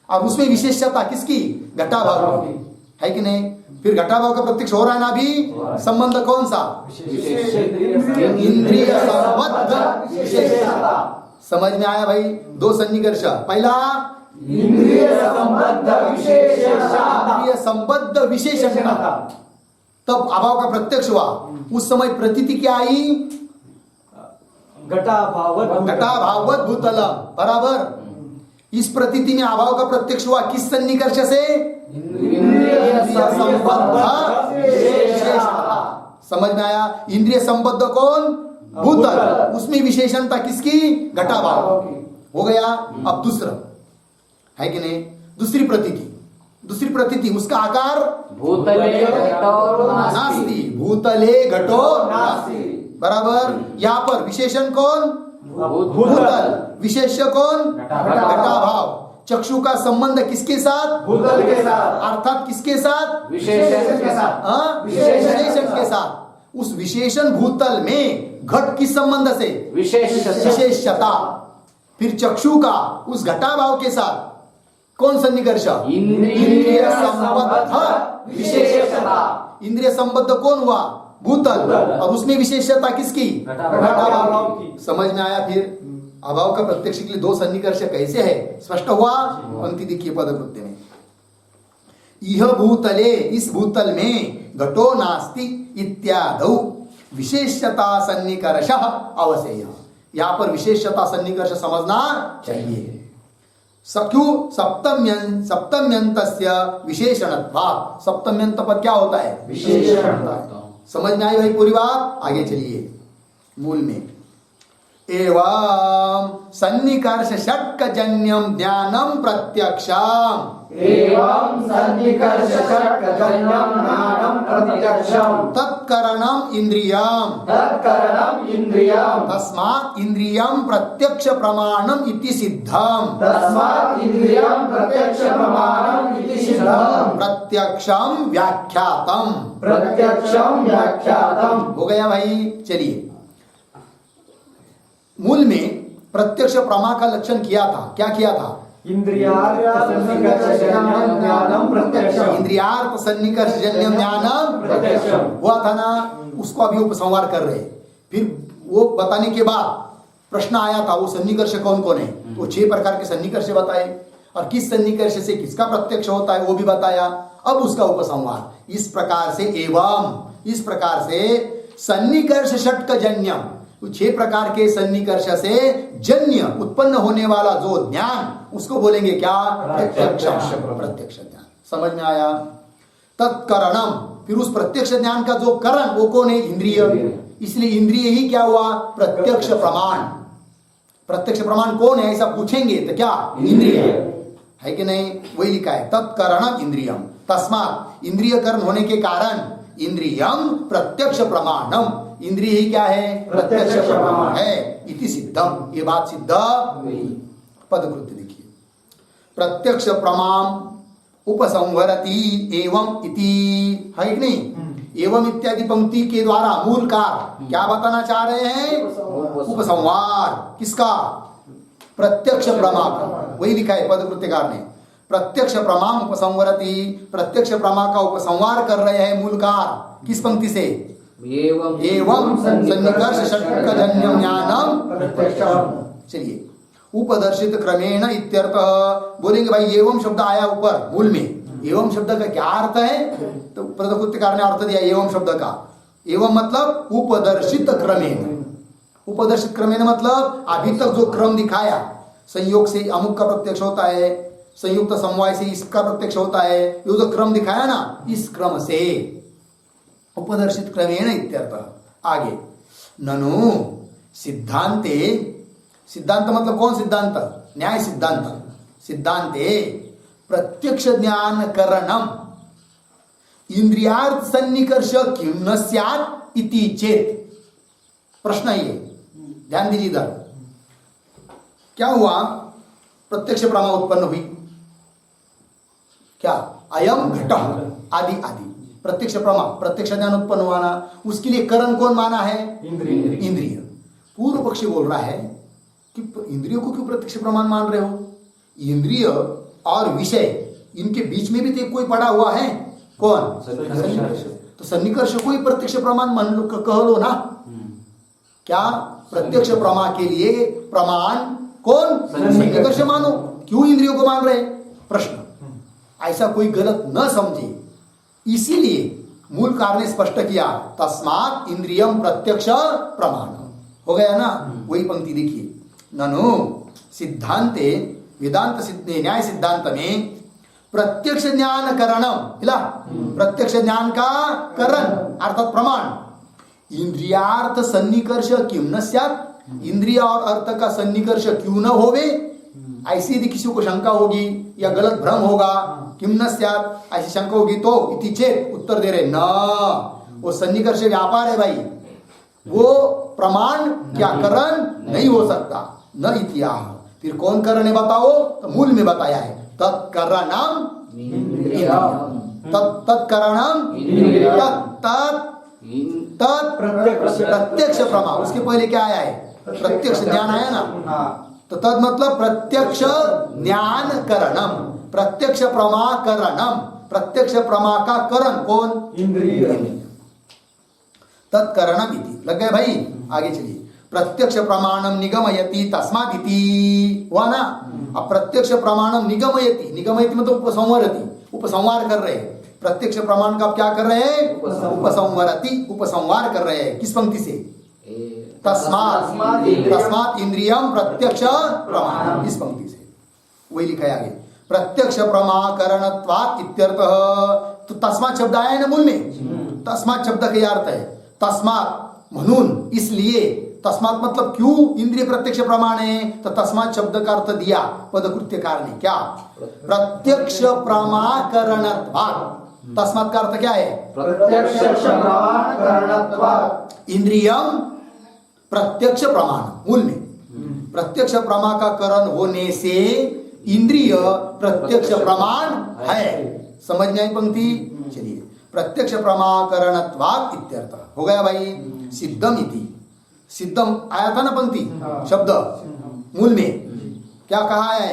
और उसमें विशेषता किसकी? घटा भाव की, है कि नहीं? फिर घटा भाव का प्रत्यक्ष हो रहा है ना अभी। संबंध कौन सा? इंद्रिय संबद्ध विशेषता। समझ में आया भाई? दो सन्निकर्ष। पहला इंद्रिय संबद्ध विशेषता। इंद्रिय संबद्ध विशेषता, तब अभाव का प्रत्यक्ष हुआ। उस समय प्रतीति क्या आई? घटाभाववत् भूतलम, बराबर। इस प्रतीति में अभाव का प्रत्यक्ष हुआ किस सन्निकर्ष से? इंद्रिय संबद्ध विशेषता। समझ में आया? इंद्रिय संबद्ध कौन? भूतल। उसमें विशेषणता किसकी? घटाभाव हो गया। अब दूसरा है कि नहीं? दूसरी प्रतीति उसका आकार भूतले घटो नास्ति, भूतले घटो नास्ति, बराबर। यहाँ पर विशेषण कौन? भूतल। विशेष्य कौन? घटाभाव। चक्षु का संबंध किसके साथ? भूतल के साथ, अर्थात किसके साथ? विशेषण के साथ। हाँ? विशेषण के साथ। उस विशेषण भूतल में घट किस संबंध से? विशेषता। फिर चक्षु का उस घटाभाव के साथ कौन सन्निकर्ष? इंद्रिय संबद्ध विशेषता। इंद्रिय संबद्ध कौन हुआ? भूतल। और उसमें विशेषता किसकी? घटाभाव की। समझ में आया? फिर अभाव का प्रत्यक्ष के लिए दो सन्निकर्ष कैसे है? स्पष्ट हुआ? पंक्ति देखिए पदकृत्य में, यह भूतले, इस भूतल में घटो नास्ति इत्यादौ विशेषता सन्निकर्ष अवसेय। यहाँ पर विशेषता सन्निकर्ष समझना चाहिए। क्यों? सप्तम्यंतस्य विशेषणत्वात्। सप्तम्यंत पद क्या होता है? विशेषण। समझ में आई भाई पूरी बात? आगे चलिए मूल में, एवं सन्निकर्ष षट्कजन्यम ज्ञानम प्रत्यक्षम, एवं सन्निकर्ष षट्कजन्यम ज्ञानम प्रत्यक्षम, तत्करणम इंद्रियम, तत्करणम इंद्रियम, तस्मात् इंद्रियम प्रत्यक्ष प्रमाणम इति सिद्धम, तस्मात् इंद्रियम प्रत्यक्ष प्रमाणम इति सिद्धम, प्रत्यक्षम व्याख्यातम। प्रत्यक्षम व्याख्यातम। हो गया भाई? चलिए, मूल में प्रत्यक्ष प्रमा का लक्षण किया था। क्या किया था? इंद्रियार्थ सन्निकर्षजन्यम ज्ञानम प्रत्यक्षम, इंद्रियार्थ सन्निकर्षजन्य ज्ञानम प्रत्यक्षम हुआ था ना, उसको अभी उपसंहार कर रहे। फिर वो बताने के बाद प्रश्न आया था वो सन्निकर्ष कौन कौन है, तो 6 प्रकार के सन्निकर्ष बताए, और किस सन्निकर्ष से किसका प्रत्यक्ष होता है वो भी बताया। अब उसका उपसंहार इस प्रकार से, एवं इस प्रकार से सन्निकर्ष षट्कजन्यम, 6 प्रकार के सन्निकर्ष से जन्य उत्पन्न होने वाला जो ज्ञान, उसको बोलेंगे क्या? प्रत्यक्ष ज्ञान। समझ में आया? तत्करणम, फिर उस प्रत्यक्ष ज्ञान का जो करण वो कौन है? इंद्रिय। इसलिए इंद्रिय ही क्या हुआ? प्रत्यक्ष प्रमाण। प्रत्यक्ष प्रमाण कौन है ऐसा पूछेंगे तो क्या? इंद्रिय है कि नहीं? वही लिखा है, तत्करणम इंद्रियम, तस्मात् इंद्रिय करण होने के कारण इंद्रियम प्रत्यक्ष प्रमाणम, इंद्रिय ही क्या है? प्रत्यक्ष प्रमाण है। इति सिद्धम, ये बात सिद्ध। पदकृत्य देखिए, प्रत्यक्ष प्रमाण उपसंहरति एवं इति, है कि नहीं? एवं इत्यादि पंक्ति के द्वारा मूलकार क्या बताना चाह रहे हैं? उपसंहार। किसका? प्रत्यक्ष प्रमा का। वही लिखा है पदकृत्यकार ने, प्रत्यक्ष प्रमाण उपसंहरति, प्रत्यक्ष प्रमा का उपसंहार कर रहे हैं मूलकार। किस पंक्ति से? एवं सन्निकर्ष षट्कजन्यम ज्ञानम प्रत्यक्षम। चलिए, उपदर्शित क्रमेण इत्यर्थ, बोलेंगे भाई एवं शब्द आया ऊपर मूल में, एवं शब्द का क्या अर्थ है? तो पदकृत्यकार ने अर्थ दिया एवं शब्द का। एवं मतलब उपदर्शित क्रमेण। उपदर्शित क्रमेण मतलब अभी तक जो क्रम दिखाया, संयोग से अमुक का प्रत्यक्ष होता है, संयुक्त समवाय से इसका प्रत्यक्ष होता है, ये जो क्रम दिखाया ना, इस क्रम से उपदर्शित क्रमेण इत्यर्थ। आगे, ननु सिद्धांते, सिद्धांत मतलब कौन सिद्धांत? न्याय सिद्धांत। सिद्धांते प्रत्यक्ष ज्ञान करणम इंद्रियार्थ सन्निकर्ष किं न स्यात् इति चेत। प्रश्न ये ध्यान दीजिए इधर, क्या हुआ? प्रत्यक्ष प्रमा उत्पन्न हुई, क्या? अयम घट आदि आदि प्रत्यक्ष प्रमा, प्रत्यक्ष ज्ञान उत्पन्न हुआ ना, उसके लिए करण कौन माना है? इंद्रिय। पूर्व पक्षी बोल रहा है कि इंद्रियों को क्यों प्रत्यक्ष प्रमाण मान रहे हो? इंद्रिय और विषय इनके बीच में भी तो कोई पड़ा हुआ है, कौन? सन्निकर्ष। तो सन्निकर्ष को ही प्रत्यक्ष प्रमाण मान लो, कह लो ना। क्या? प्रत्यक्ष प्रमा के लिए प्रमाण कौन? सन्निकर्ष मानो। क्यों इंद्रियों को मान रहे? प्रश्न। ऐसा कोई गलत न समझे, इसीलिए मूलकार ने स्पष्ट किया, तस्मात् इंद्रियम प्रत्यक्ष प्रमाण। हो गया ना? वही पंक्ति देखिए, ननु सिद्धांते, वेदांत न्याय सिद्धांत में प्रत्यक्ष ज्ञान करणम, प्रत्यक्ष ज्ञान का करण अर्थात प्रमाण इंद्रियार्थ सन्निकर्ष क्यों न स्यात्, इंद्रिय और अर्थ का सन्निकर्ष क्यों न होवे, ऐसी यदि किसी को शंका होगी या गलत भ्रम होगा, किम न स्यात् ऐसी शंका होगी तो इति चेत उत्तर दे रहे न, वो सन्निकर्ष व्यापार है भाई, वो प्रमाण क्या करण नहीं हो सकता, न इतिहा। फिर कौन करण है बताओ, तो मूल में बताया है तत्करणम तत्करणम प्रत्यक्ष प्रमा, उसके पहले क्या आया है, प्रत्यक्ष ज्ञान आया ना, तो तद मतलब प्रत्यक्ष ज्ञान करणम, प्रत्यक्ष प्रमा करणम, प्रत्यक्ष प्रमा का करण कौन, इंद्रिय। तत्करणम इति, लग गए भाई, आगे चलिए। प्रत्यक्ष प्रमाणम निगमयति तस्मात् इति हुआ ना। अब प्रत्यक्ष प्रमाणम निगमयति, निगमयति मतलब उपसंहरति, उपसंहार कर रहे हैं। प्रत्यक्ष प्रमाण का आप क्या कर रहे हैं, उपसंहरति, उपसंहार कर रहे हैं। किस पंक्ति से, तस्मात् इंद्रियम प्रत्यक्ष प्रमाणम, इस पंक्ति से वही लिखा है आगे। प्रत्यक्ष प्रमाकरणत्वात् इत्यर्थः, तो तस्मात् शब्द आया है ना मूल में, तस्मात् शब्द का अर्थ है तस्मात् म्हणून, इसलिए, तस्मात् मतलब क्यों इंद्रिय प्रत्यक्ष प्रमाण है, तो तस्मात् शब्द का अर्थ दिया पदकृत्यकार ने, क्या, प्रत्यक्ष प्रमाकरणत्वात्, तस्मात् का अर्थ क्या है, प्रत्यक्ष प्रमाकरणत्वात्, इंद्रियम प्रत्यक्ष प्रमाण, मूल में प्रत्यक्ष प्रमा का करण होने से इंद्रिय प्रत्यक्ष प्रमाण है। समझ में आई पंक्ति, चलिए। प्रत्यक्ष प्रमाकरणत्वात् इत्यर्थ हो गया भाई। सिद्धम इति, सिद्धम आया था ना पंक्ति, शब्द मूल में क्या कहा है,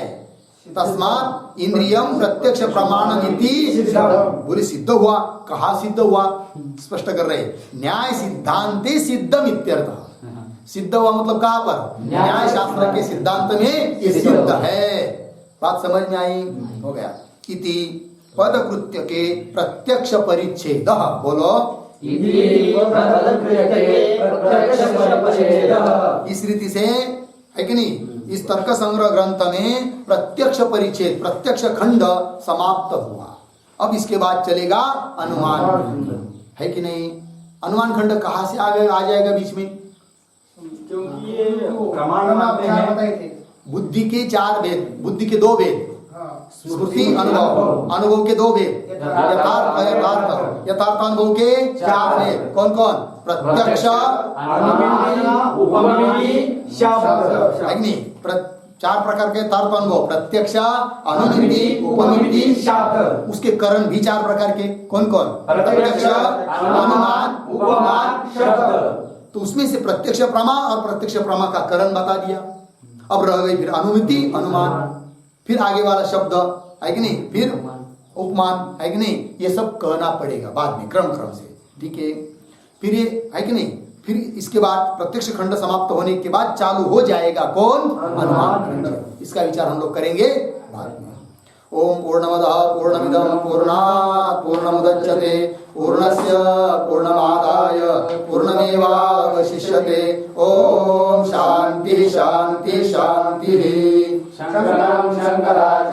तस्मात् इंद्रियम प्रत्यक्ष प्रमाणम इति, बोले सिद्ध हुआ, कहा सिद्ध हुआ, स्पष्ट कर रहे, न्याय सिद्धांते सिद्धम इत्यर्थ, सिद्ध हुआ मतलब कहां पर, न्याय शास्त्र के सिद्धांत में ये सिद्ध है। बात समझ में आई, हो गया। इति पदकृत्य के प्रत्यक्ष परिच्छेद, बोलो, इस रीति से है कि नहीं, इस तर्क संग्रह ग्रंथ में प्रत्यक्ष परिच्छेद, प्रत्यक्ष खंड समाप्त हुआ। अब इसके बाद चलेगा अनुमान खंड, है कि नहीं। अनुमान खंड कहां से आ जाएगा बीच में, क्योंकि ये प्रमाण मानते हैं, बुद्धि के चार भेद, बुद्धि के दो भेद, स्मृति अनुभव, अनुभव के दो भेद, यथार्थ यथार्थ यथार्थ अनुभव के चार भेद, कौन कौन, प्रत्यक्ष, उपमिति, शब्द, है कि नहीं, चार प्रकार के यथार्थ अनुभव, प्रत्यक्ष, अनुमिति, उपमिति, शब्द। उसके करण भी चार प्रकार के, कौन कौन, प्रत्यक्ष, अनुमान, उपमान, शब्द। तो उसमें से प्रत्यक्ष प्रमा और प्रत्यक्ष प्रमा का करण बता दिया। अब रह गई फिर अनुमिति, अनुमान, फिर आगे वाला शब्द, है कि नहीं, फिर उपमान, है कि नहीं, ये सब कहना पड़ेगा बाद में क्रम क्रम से, ठीक है। फिर ये है कि नहीं, फिर इसके बाद प्रत्यक्ष खंड समाप्त होने के बाद चालू हो जाएगा कौन, अनुमान खंड। इसका विचार हम लोग करेंगे बाद में। ओम पूर्णमदः पूर्णमिदं पूर्णात् पूर्णमुदच्यते पूर्णस्य पूर्णमादाय पूर्णमेवावशिष्यते। ओम शांति शांति शांति। शंकरं शंकराचार्य